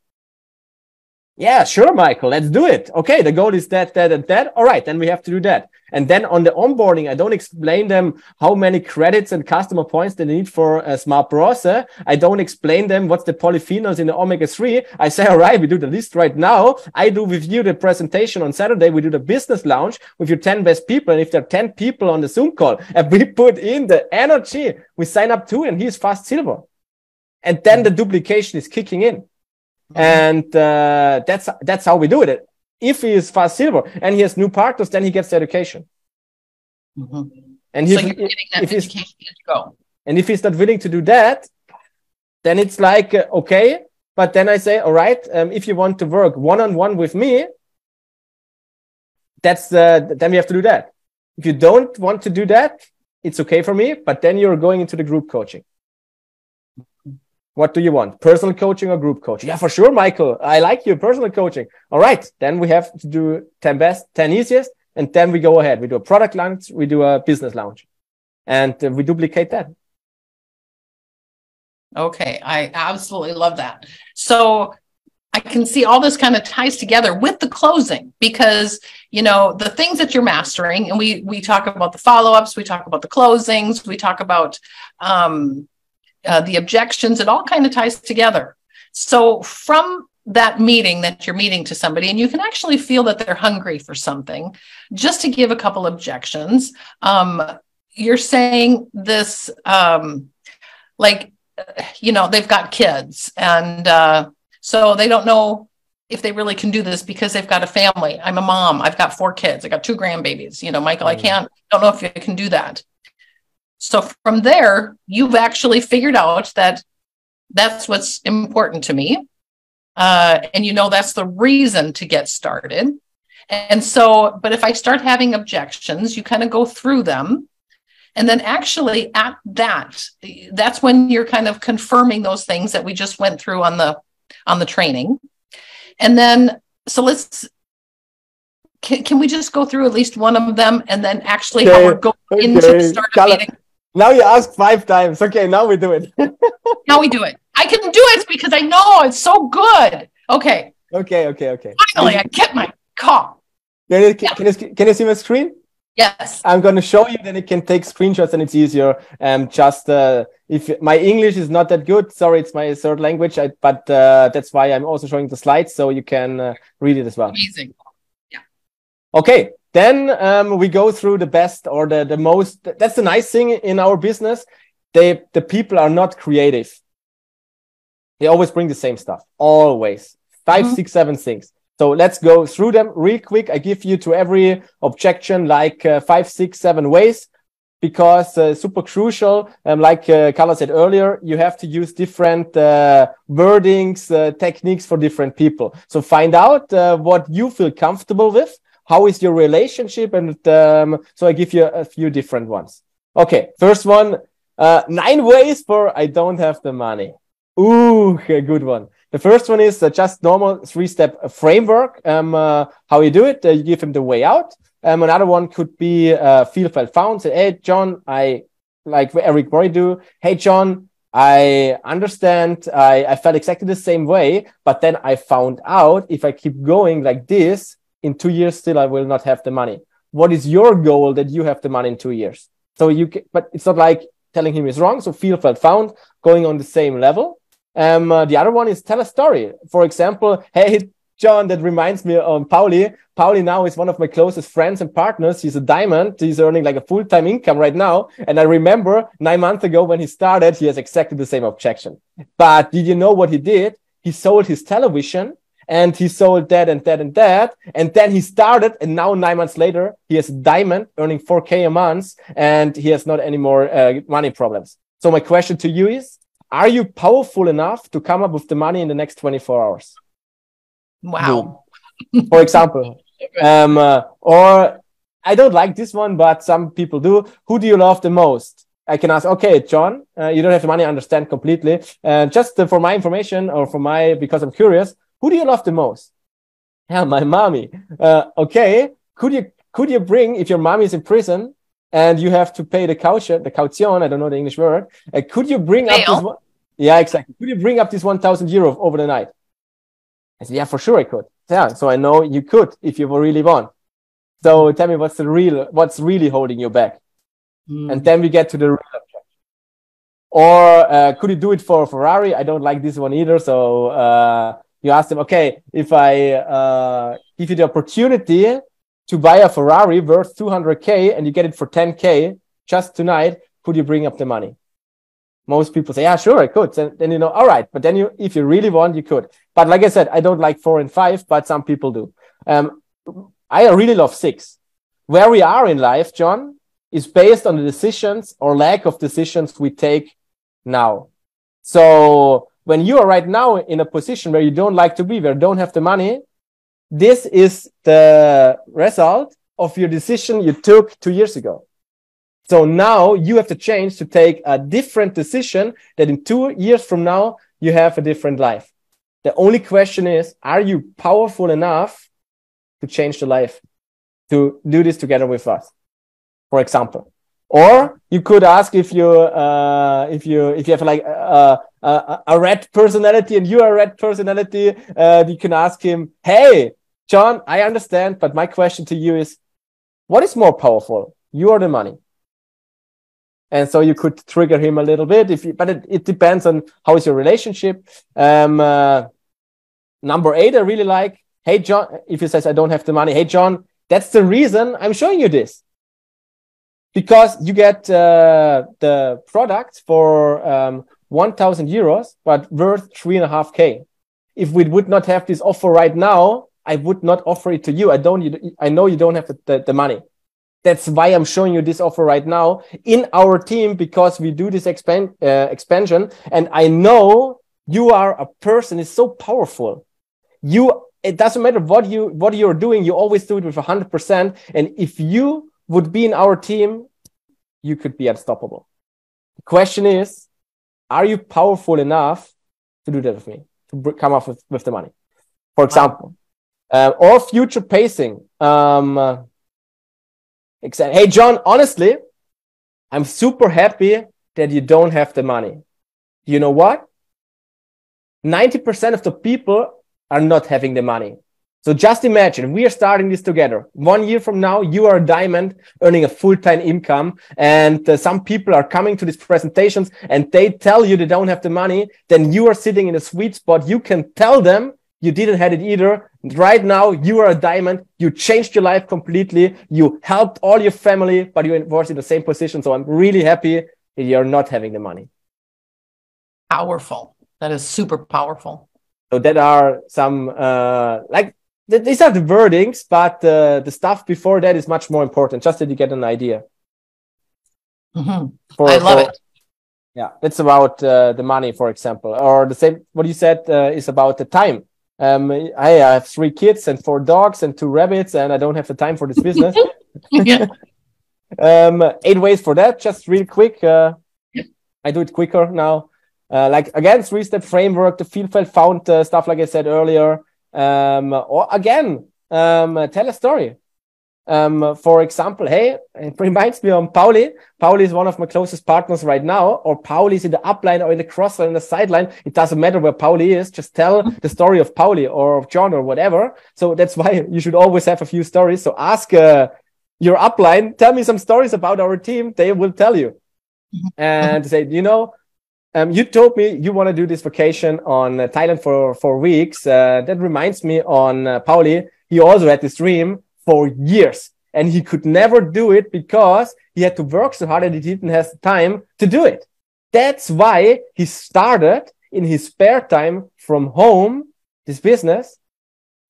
Yeah, sure, Michael, let's do it. Okay, the goal is that, and that. All right, then we have to do that. And then on the onboarding, I don't explain them how many credits and customer points they need for a smart browser. I don't explain them what's the polyphenols in the omega-3. I say, all right, we do the list right now. I do with you the presentation on Saturday. We do the business launch with your 10 best people. And if there are 10 people on the Zoom call, and we put in the energy, we sign up 2, and he's fast silver. And then the duplication is kicking in. And that's how we do it. If he is fast silver and he has new partners, then he gets the education. And so you're getting that education to go. And if he's not willing to do that, then it's like okay. But then I say, all right, if you want to work one-on-one with me, then we have to do that. If you don't want to do that, it's okay for me. But then you're going into the group coaching. What do you want? Personal coaching or group coaching? Yeah, for sure, Michael. I like your personal coaching. All right. Then we have to do 10 best, 10 easiest. And then we go ahead. We do a product launch. We do a business launch. And we duplicate that. Okay. I absolutely love that. So I can see all this kind of ties together with the closing because, you know, the things that you're mastering, and we talk about the follow-ups, we talk about the closings, we talk about the objections, it all kind of ties together. So from that meeting that you're meeting to somebody, and you can actually feel that they're hungry for something, just to give a couple objections, you're saying this, like, you know, they've got kids and, so they don't know if they really can do this because they've got a family. I'm a mom. I've got 4 kids. I got 2 grandbabies. You know, Michael, I don't know if you can do that. So from there, you've actually figured out that that's what's important to me. And you know, that's the reason to get started. And so, but if I start having objections, you kind of go through them. And then actually at that's when you're kind of confirming those things that we just went through on the training. And then, so can we just go through at least one of them and then actually how we're going into start a meeting? Now you asked 5 times. Okay, now we do it. Now we do it. I can do it because I know it's so good. Okay. Okay. Finally, I get my call. Can you see my screen? Yes. I'm going to show you, then you can take screenshots and it's easier. If my English is not that good, sorry, it's my third language, but that's why I'm also showing the slides so you can read it as well. Amazing. Yeah. Okay, then we go through the best or the most. That's the nice thing in our business. The people are not creative. They always bring the same stuff, always 5, 6, 7 things. So let's go through them real quick. I give you to every objection like 5, 6, 7 ways because super crucial. Like Carla said earlier, you have to use different wordings, techniques for different people. So find out what you feel comfortable with. How is your relationship? And so I give you a few different ones. Okay, first one, 9 ways for I don't have the money. Ooh, a good one. The first one is just normal 3-step framework. How you do it, you give him the way out. Another one could be feel, felt, found. Say, hey, John, I like Eric Roy do. Hey, John, I understand. I felt exactly the same way, but then I found out if I keep going like this, in 2 years still I will not have the money. What is your goal that you have the money in 2 years? So but it's not like telling him he's wrong. So feel, felt, found, going on the same level. The other one is tell a story. For example, hey, John, that reminds me of Pauli. Pauli now is one of my closest friends and partners. He's a diamond. He's earning like a full-time income right now. And I remember 9 months ago when he started, he has exactly the same objection. But did you know what he did? He sold his television and he sold that and that and that. And then he started. And now 9 months later, he has a diamond earning 4K a month and he has not any more money problems. So my question to you is, are you powerful enough to come up with the money in the next 24 hours? Wow. For example, or I don't like this one, but some people do. Who do you love the most? I can ask, okay, John, you don't have the money, I understand completely. Just for my information or because I'm curious, who do you love the most? Yeah, my mommy. Okay, could you bring, if your mommy is in prison, and you have to pay the caution, I don't know the English word. Could you bring up this one? Yeah, exactly. Could you bring up this 1,000 euro over the night? I said, yeah, for sure I could. Yeah, so I know you could if you really want. So tell me what's really holding you back? And then we get to the real objection. Or could you do it for a Ferrari? I don't like this one either. So you ask them, okay, if I give you the opportunity to buy a Ferrari worth 200K and you get it for 10K just tonight, could you bring up the money? Most people say, yeah, sure, I could. Then you know, all right. But then if you really want, you could. But like I said, I don't like 4 and 5, but some people do. I really love 6. Where we are in life, John, is based on the decisions or lack of decisions we take now. So when you are right now in a position where you don't like to be, where you don't have the money, this is the result of your decision you took 2 years ago. So now you have to change to take a different decision that in 2 years from now, you have a different life. The only question is, are you powerful enough to change the life, to do this together with us, for example? Or you could ask if you have like a red personality and you are a red personality, you can ask him, hey, John, I understand, but my question to you is, what is more powerful, you or the money? And so you could trigger him a little bit, but it depends on how is your relationship. Number 8, I really like, hey, John, if he says, I don't have the money, hey, John, that's the reason I'm showing you this. Because you get the product for 1,000 euros, but worth 3.5K. If we would not have this offer right now, I would not offer it to you. I know you don't have the money. That's why I'm showing you this offer right now in our team, because we do this expansion. And I know you are a person is so powerful. It doesn't matter what you're doing. You always do it with 100%. And if you would be in our team, you could be unstoppable. The question is, are you powerful enough to do that with me, to come up with the money? For example, or future pacing. Hey, John, honestly, I'm super happy that you don't have the money. You know what? 90% of the people are not having the money. So just imagine, we are starting this together. 1 year from now, you are a diamond earning a full-time income. And some people are coming to these presentations and they tell you they don't have the money. Then you are sitting in a sweet spot. You can tell them you didn't have it either. Right now, you are a diamond. You changed your life completely. You helped all your family, but you were in the same position. So I'm really happy that you're not having the money. Powerful. That is super powerful. So that are some, these are the wordings, but the stuff before that is much more important, just that you get an idea. Mm-hmm. I love it. Yeah, it's about the money, for example. Or the same, what you said is about the time. I have 3 kids and 4 dogs and 2 rabbits, and I don't have the time for this business. 8 ways for that, just real quick. I do it quicker now. Again, 3-step framework, the field found stuff like I said earlier. Or again, tell a story. For example, hey, it reminds me of Pauli. Pauli is one of my closest partners right now, or Pauli is in the upline or in the crossline, in the sideline. It doesn't matter where Pauli is. Just tell the story of Pauli or of John or whatever. So that's why you should always have a few stories. So ask your upline, tell me some stories about our team. They will tell you. And say, you told me you want to do this vacation on Thailand for 4 weeks. That reminds me on Pauli. He also had this dream for years, and he could never do it because he had to work so hard and he didn't have the time to do it. That's why he started in his spare time from home, this business.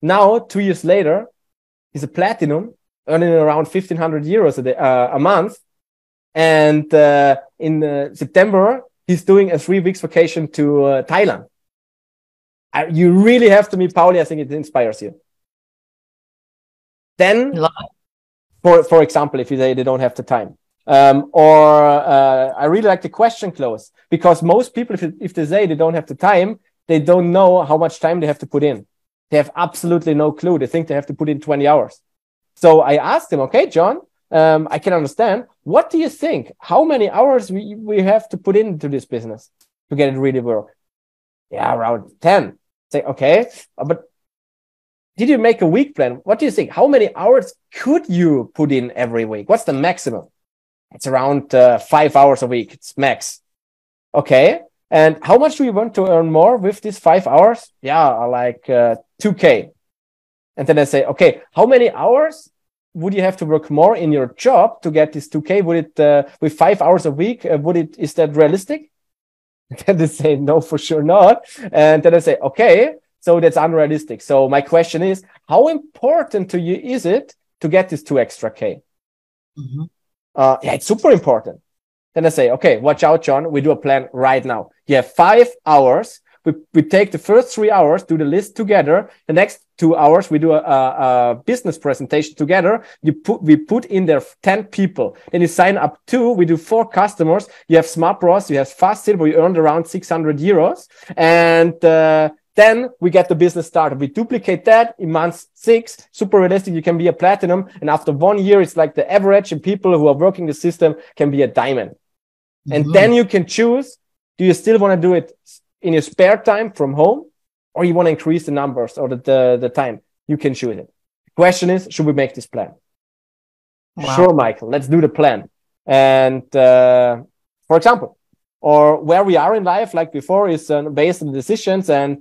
Now, 2 years later, he's a platinum, earning around 1,500 euros a month. And in September, he's doing a 3 weeks vacation to Thailand. You really have to meet Pauli. I think it inspires you. Then, for example, if you say they don't have the time, I really like the question close, because most people, if they say they don't have the time, they don't know how much time they have to put in. They have absolutely no clue. They think they have to put in 20 hours. So I asked him, okay, John, I can understand. What do you think? How many hours we have to put into this business to get it really work? Yeah, around 10. Say, okay, but did you make a week plan? What do you think? How many hours could you put in every week? What's the maximum? It's around 5 hours a week. It's max. Okay. And how much do you want to earn more with these 5 hours? Yeah, like 2K. And then I say, okay, how many hours would you have to work more in your job to get this 2K? Would it, with 5 hours a week, is that realistic? And then they say, no, for sure not. And then I say, okay, so that's unrealistic. So my question is, how important to you is it to get this 2 extra K? Mm-hmm. Yeah, it's super important. Then I say, okay, watch out, John. We do a plan right now. You have 5 hours we take the first 3 hours, do the list together. The next 2 hours, we do a business presentation together. We put in there 10 people. Then you sign up 2. We do 4 customers. You have Smart Bros. You have Fast Silver. You earned around 600 euros. And then we get the business started. We duplicate that in month 6. Super realistic. You can be a platinum. And after 1 year, it's like the average, and people who are working the system can be a diamond. And then you can choose, do you still want to do it in your spare time from home, or you want to increase the numbers or the time? You can choose it. The question is, should we make this plan? Wow. Sure, Michael, let's do the plan. And for example, or where we are in life, like before, is based on decisions. And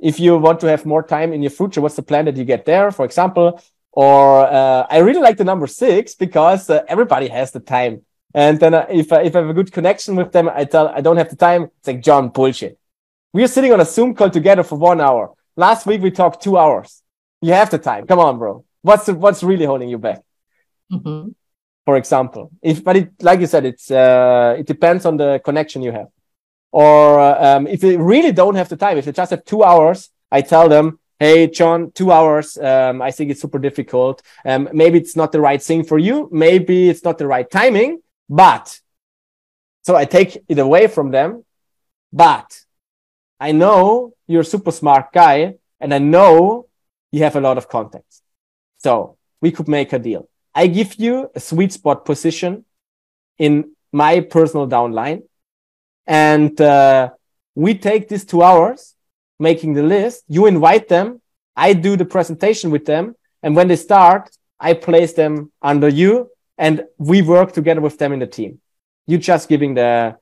if you want to have more time in your future, what's the plan that you get there, for example? Or I really like the number 6 because everybody has the time. And then if I have a good connection with them, I don't have the time. It's like, John, bullshit. We are sitting on a Zoom call together for 1 hour. Last week, we talked 2 hours. You have the time. Come on, bro. What's really holding you back? For example, like you said, it depends on the connection you have. Or if you really don't have the time, if you just have 2 hours, I tell them, hey, John, 2 hours. I think it's super difficult. Maybe it's not the right thing for you. Maybe it's not the right timing. But, so I take it away from them, but I know you're a super smart guy, and I know you have a lot of contacts. So we could make a deal. I give you a sweet spot position in my personal downline, and we take these 2 hours making the list. You invite them. I do the presentation with them. And when they start, I place them under you. And we work together with them in the team. You just giving the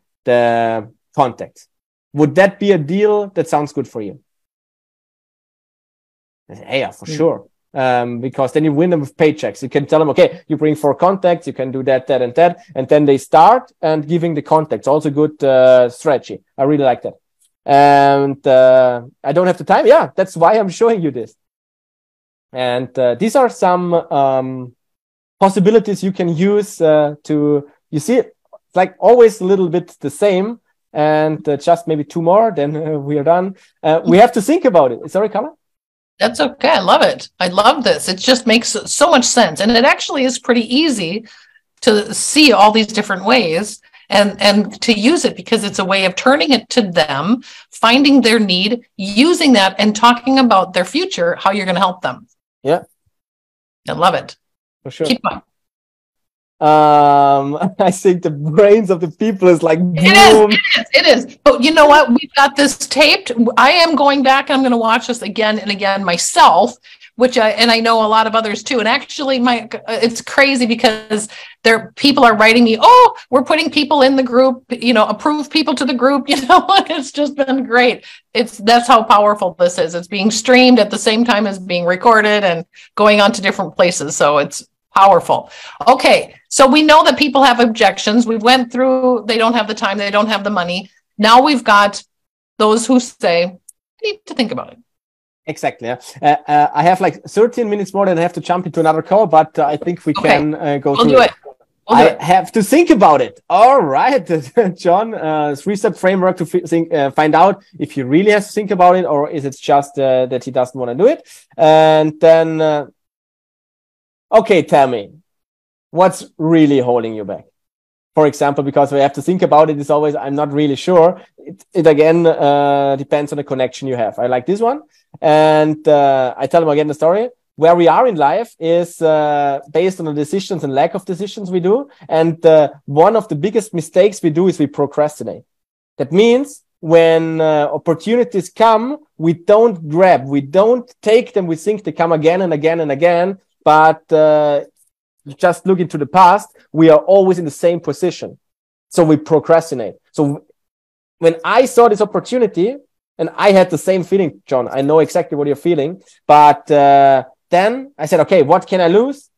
contact. Would that be a deal that sounds good for you? I say, hey, yeah, for sure. Because then you win them with paychecks. You can tell them, okay, you bring 4 contacts, you can do that, that, and that. And then they start and giving the contacts. Also good strategy. I really like that. And I don't have the time. Yeah, that's why I'm showing you this. And these are some possibilities you can use you see it like always a little bit the same, and just maybe 2 more, then we are done. We have to think about it. Sorry, Carla? That's okay. I love it. I love this. It just makes so much sense. And it actually is pretty easy to see all these different ways and to use it, because it's a way of turning it to them, finding their need, using that, and talking about their future, how you're going to help them. Yeah. I love it. For sure. Keep on. I think the brains of the people is like boom. It is. But you know what? We've got this taped. I am going back and I'm going to watch this again and again myself, and I know a lot of others too. And actually, it's crazy because people are writing me, oh, we're putting people in the group, approve people to the group. It's just been great. That's how powerful this is. It's being streamed at the same time as being recorded and going on to different places. So it's powerful. Okay. So we know that people have objections. We went through, they don't have the time, they don't have the money. Now we've got those who say, I need to think about it. Exactly. I have like 13 minutes more, and I have to jump into another call, but I think we can go through it. I have to think about it. All right, John, 3-step framework to find out if he really has to think about it, or is it just that he doesn't want to do it. And then, okay, tell me, what's really holding you back? For example, because we have to think about it, is always, I'm not really sure. It again depends on the connection you have. I like this one. And I tell them again the story. Where we are in life is based on the decisions and lack of decisions we do. And one of the biggest mistakes we do is we procrastinate. That means when opportunities come, we don't grab, we don't take them. We think they come again and again and again. But just look into the past, we are always in the same position. So we procrastinate. So when I saw this opportunity, and I had the same feeling, John, I know exactly what you're feeling, but then I said, okay, what can I lose?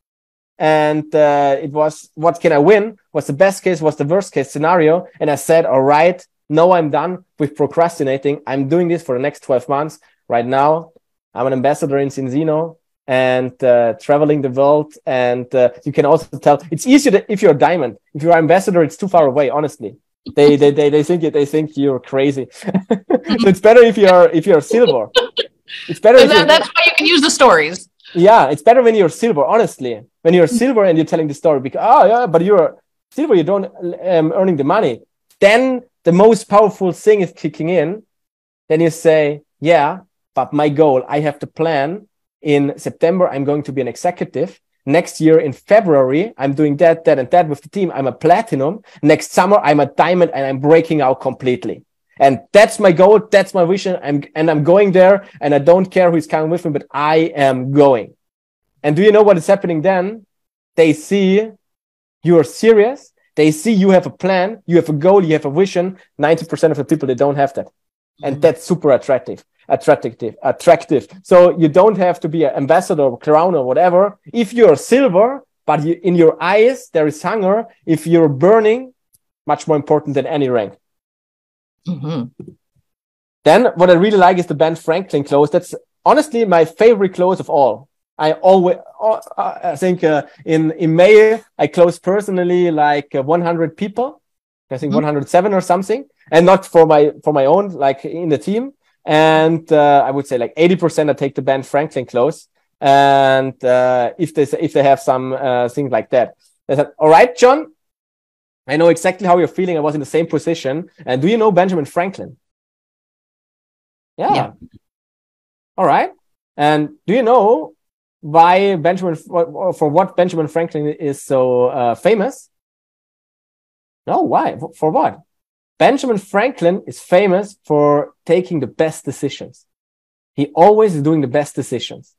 And it was, what can I win? What's the best case? What's the worst case scenario? And I said, all right, no, I'm done with procrastinating. I'm doing this for the next 12 months. Right now, I'm an ambassador in Zinzino and traveling the world. And you can also tell, it's easier if you're a diamond. If you're an ambassador, it's too far away, honestly. They think you're crazy. So it's better if you're silver. It's better. That's why you can use the stories. Yeah, it's better when you're silver. Honestly, when you're silver and you're telling the story, because but you're silver, you don't earning the money. Then the most powerful thing is kicking in. Then you say, yeah, but my goal, I have the plan. In September, I'm going to be an executive. Next year in February, I'm doing that, and that with the team. I'm a platinum. Next summer, I'm a diamond, and I'm breaking out completely. And that's my goal. That's my vision. I'm going there, and I don't care who's coming with me, but I am going. And do you know what is happening then? They see you're serious. They see you have a plan, you have a goal, you have a vision. 90% of the people, they don't have that. And that's super attractive. So you don't have to be an ambassador or crown or whatever. If you're silver, but in your eyes, there is hunger. If you're burning, much more important than any rank. Then what I really like is the Ben Franklin close. That's honestly my favorite close of all. I think in May, I closed personally like 100 people. I think 107 or something. And not for my own, like in the team. And I would say like 80% I take the Ben Franklin close. And if they have some thing like that, they said, all right, John, I know exactly how you're feeling. I was in the same position. And do you know Benjamin Franklin? Yeah. All right. And do you know why for what Benjamin Franklin is so famous? No, why? For what? Benjamin Franklin is famous for taking the best decisions. He always is doing the best decisions.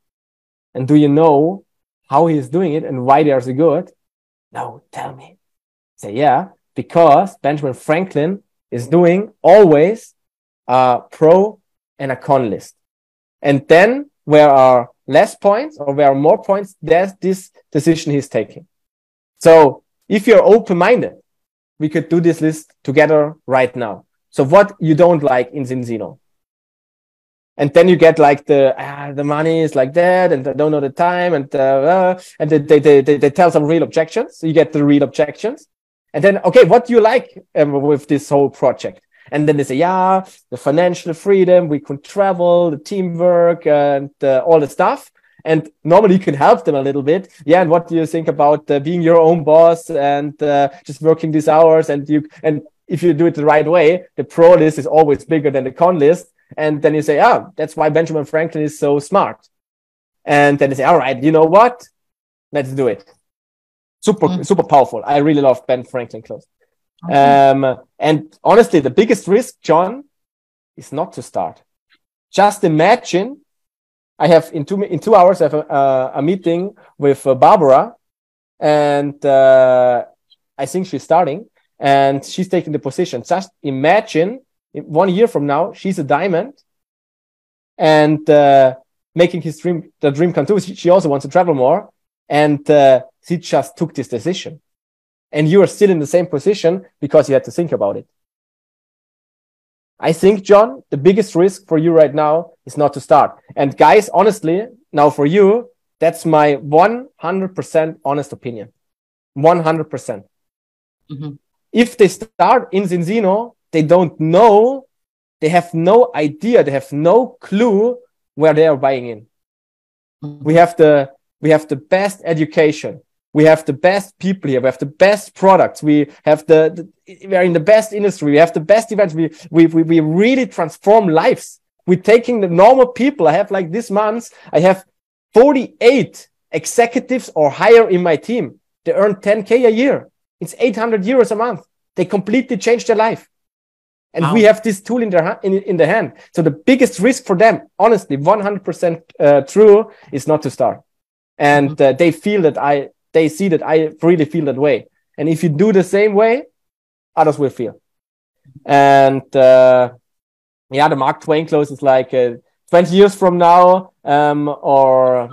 And do you know how he is doing it and why they are so good? No, tell me. Say, yeah, because Benjamin Franklin is doing always a pro and a con list. And then where are less points or where are more points, there's this decision he's taking. So if you're open-minded, we could do this list together right now. So what you don't like in Zinzino. And then you get like the money is like that, and I don't know the time, and they tell some real objections. So you get the real objections. And then, okay, what do you like with this whole project? And then they say, yeah, the financial freedom, we can travel, the teamwork, and all the stuff. And normally you can help them a little bit. Yeah, and what do you think about being your own boss and just working these hours? And if you do it the right way, the pro list is always bigger than the con list. And then you say, that's why Benjamin Franklin is so smart. And then they say, all right, you know what? Let's do it. Super powerful. I really love Ben Franklin close. And honestly, the biggest risk, John, is not to start. Just imagine I have in 2 hours, I have a meeting with Barbara, and I think she's starting, and she's taking the position. Just imagine 1 year from now, she's a diamond, and making the dream come true. She also wants to travel more, and she just took this decision. And you are still in the same position because you had to think about it. I think, John, the biggest risk for you right now is not to start. And guys, honestly, now for you, that's my 100% honest opinion. 100%. If they start in Zinzino, they don't know, they have no idea, they have no clue where they are buying in. We have the best education. We have the best people here. We have the best products. We are in the best industry. We have the best events. We really transform lives. We're taking the normal people. I have like this month, I have 48 executives or higher in my team. They earn 10K a year. It's 800 euros a month. They completely changed their life. And we have this tool in the hand. So the biggest risk for them, honestly, 100% true, is not to start. And they feel that they see that I really feel that way. And if you do the same way, others will feel. And the Mark Twain close is like 20 years from now, or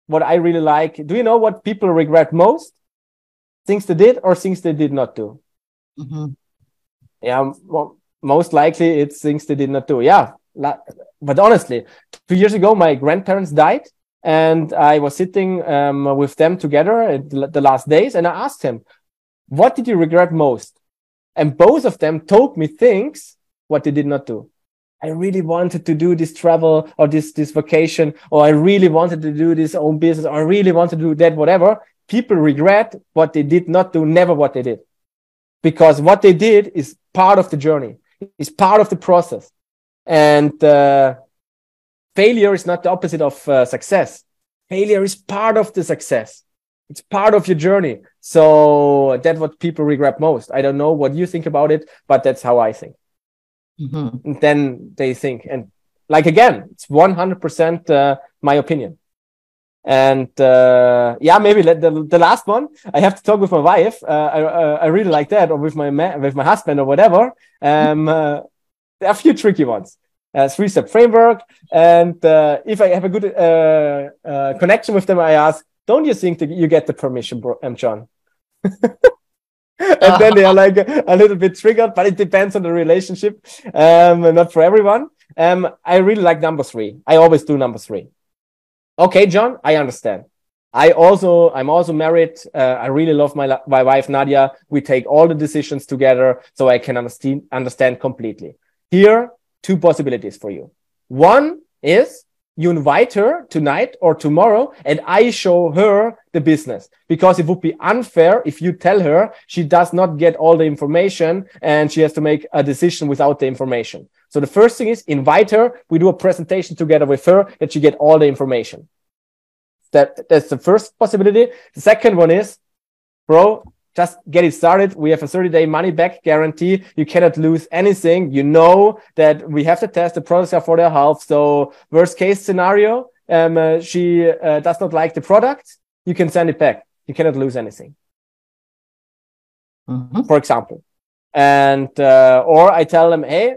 what I really like. Do you know what people regret most? Things they did or things they did not do? Yeah, well, most likely it's things they did not do. Yeah, but honestly, 2 years ago, my grandparents died. And I was sitting with them together at the last days, and I asked him, what did you regret most? And both of them told me things what they did not do. I really wanted to do this travel or this vacation, or I really wanted to do this own business, or I really wanted to do that, whatever. People regret what they did not do, never what they did. Because what they did is part of the journey, is part of the process. And failure is not the opposite of success. Failure is part of the success. It's part of your journey. So that's what people regret most. I don't know what you think about it, but that's how I think. Mm-hmm. And then they think, and like, again, it's 100% my opinion. And yeah, maybe the last one, I have to talk with my wife. I really like that, or with my husband or whatever. There are a few tricky ones. 3-step framework. And if I have a good connection with them, I ask, don't you think that you get the permission, John? And then they are like a little bit triggered, but it depends on the relationship. Not for everyone. I really like number 3. I always do number 3. Okay, John, I understand. I'm also married. I really love my wife, Nadia. We take all the decisions together, so I can understand completely. Here, 2 possibilities for you. One is you invite her tonight or tomorrow, and I show her the business, because it would be unfair if you tell her she does not get all the information and she has to make a decision without the information. So the first thing is invite her. We do a presentation together with her that she get all the information. That's the first possibility. The second one is, bro, just get it started. We have a 30-day money-back guarantee. You cannot lose anything. You know that we have to test the products are for their health. So worst-case scenario, she does not like the product. You can send it back. You cannot lose anything. Mm-hmm. For example. And or I tell them, hey,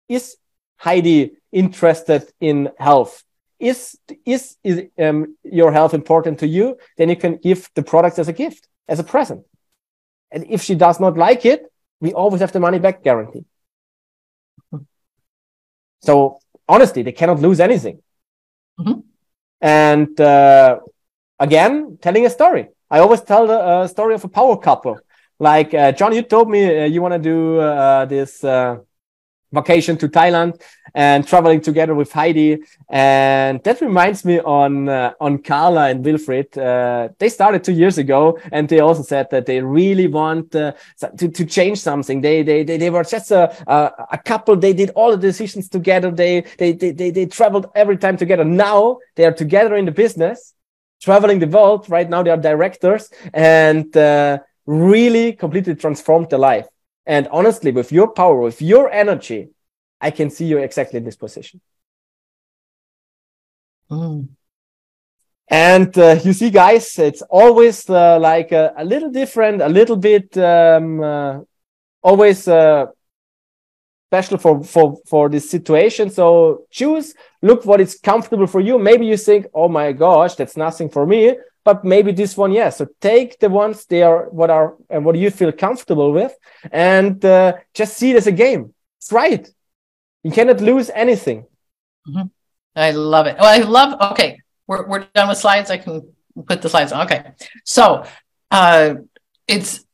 is Heidi interested in health? Is your health important to you? Then you can give the product as a gift, as a present. And if she does not like it, we always have the money back guarantee. So honestly, they cannot lose anything. Mm-hmm. And again, telling a story. I always tell the story of a power couple. Like, John, you told me you want to do this vacation to Thailand and traveling together with Heidi. And that reminds me on Carla and Wilfried. They started 2 years ago, and they also said that they really want to change something. They were just a couple. They did all the decisions together. They traveled every time together. Now they are together in the business, traveling the world. Right now they are directors, and really completely transformed their life. And honestly, with your power, with your energy, I can see you exactly in this position. Mm. And you see, guys, it's always like a little different, a little bit always special for this situation. So choose, look what is comfortable for you. Maybe you think, oh my gosh, that's nothing for me. But maybe this one, yes. So take the ones what you feel comfortable with, and just see it as a game. Try it. You cannot lose anything. Mm-hmm. I love it. Well, okay, we're done with slides. I can put the slides on. Okay. So it's,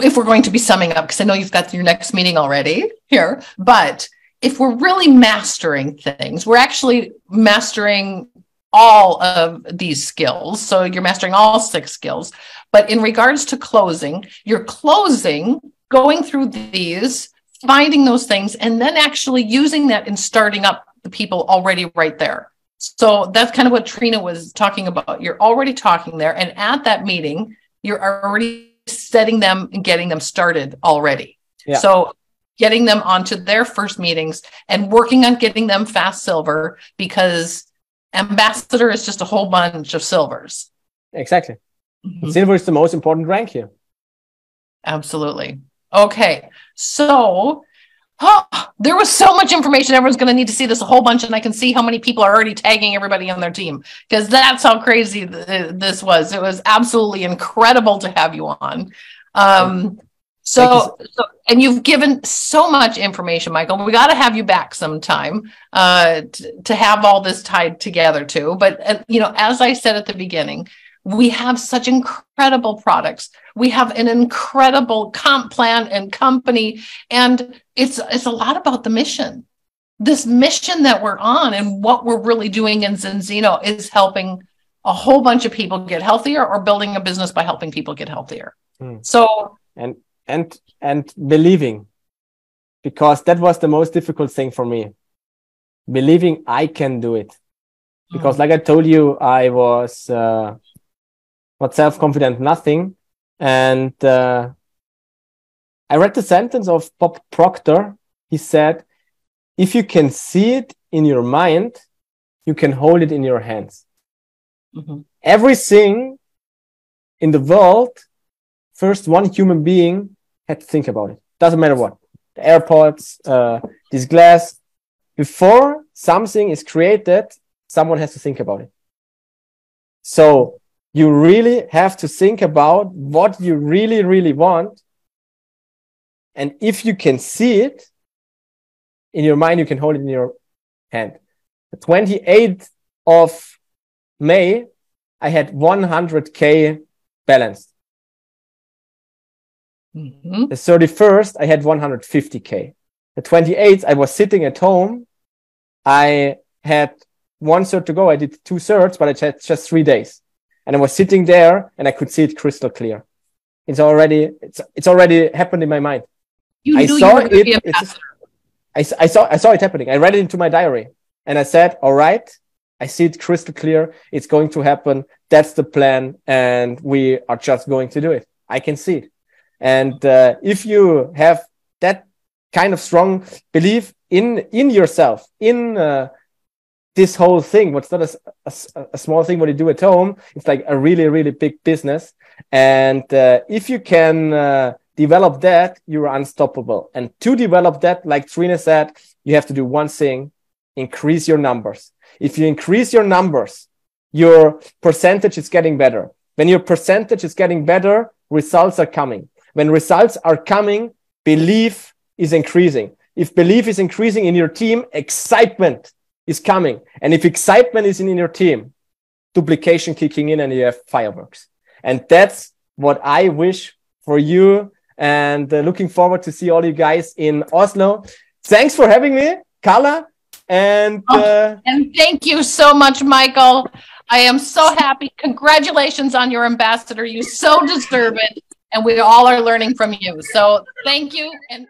if we're going to be summing up, because I know you've got your next meeting already here, but if we're really mastering things, we're actually mastering all of these skills. So you're mastering all 6 skills. But in regards to closing, you're closing, going through these, finding those things, and then actually using that and starting up the people already right there. So that's kind of what Trina was talking about. You're already talking there. And at that meeting, you're already setting them and getting them started already. Yeah. So getting them onto their first meetings and working on getting them fast silver, because ambassador is just a whole bunch of silvers. Exactly. Mm-hmm. Silver is the most important rank here. Absolutely. Okay. So there was so much information. Everyone's going to need to see this a whole bunch, and I can see how many people are already tagging everybody on their team, because that's how crazy this was. It was absolutely incredible to have you on. So, and you've given so much information, Michael. We got to have you back sometime to have all this tied together too. But, as I said at the beginning, We have such incredible products. We have an incredible comp plan and company. And it's a lot about the mission. This mission that we're on and what we're really doing in Zinzino is helping a whole bunch of people get healthier or building a business by helping people get healthier. So and believing, because that was the most difficult thing for me. Believing I can do it. Because like I told you, I was not self-confident, nothing. And I read the sentence of Bob Proctor. He said, if you can see it in your mind, you can hold it in your hands. Everything in the world, first one human being had to think about it. Doesn't matter what. The airports, this glass. Before something is created, someone has to think about it. So you really have to think about what you really, really want. And if you can see it in your mind, you can hold it in your hand. The 28th of May, I had 100K balanced. The 31st, I had 150K. The 28th, I was sitting at home. I had 1/3 to go. I did 2/3, but I had just 3 days. And I was sitting there and I could see it crystal clear. It's already happened in my mind. I saw it happening. I read it into my diary and I said, all right, I see it crystal clear. It's going to happen. That's the plan. And we are just going to do it. I can see it. And if you have that kind of strong belief in yourself, in this whole thing, what's not a small thing what you do at home, it's like a really, really big business. And if you can develop that, you're unstoppable. And to develop that, like Trina said, you have to do one thing: increase your numbers. If you increase your numbers, your percentage is getting better. When your percentage is getting better, results are coming. When results are coming, belief is increasing. If belief is increasing in your team, excitement is coming. And if excitement is in your team, duplication kicking in and you have fireworks. And that's what I wish for you. And looking forward to see all you guys in Oslo. Thanks for having me, Carla. And thank you so much, Michael. I am so happy. Congratulations on your ambassador. You so deserve it. And we all are learning from you. So thank you. And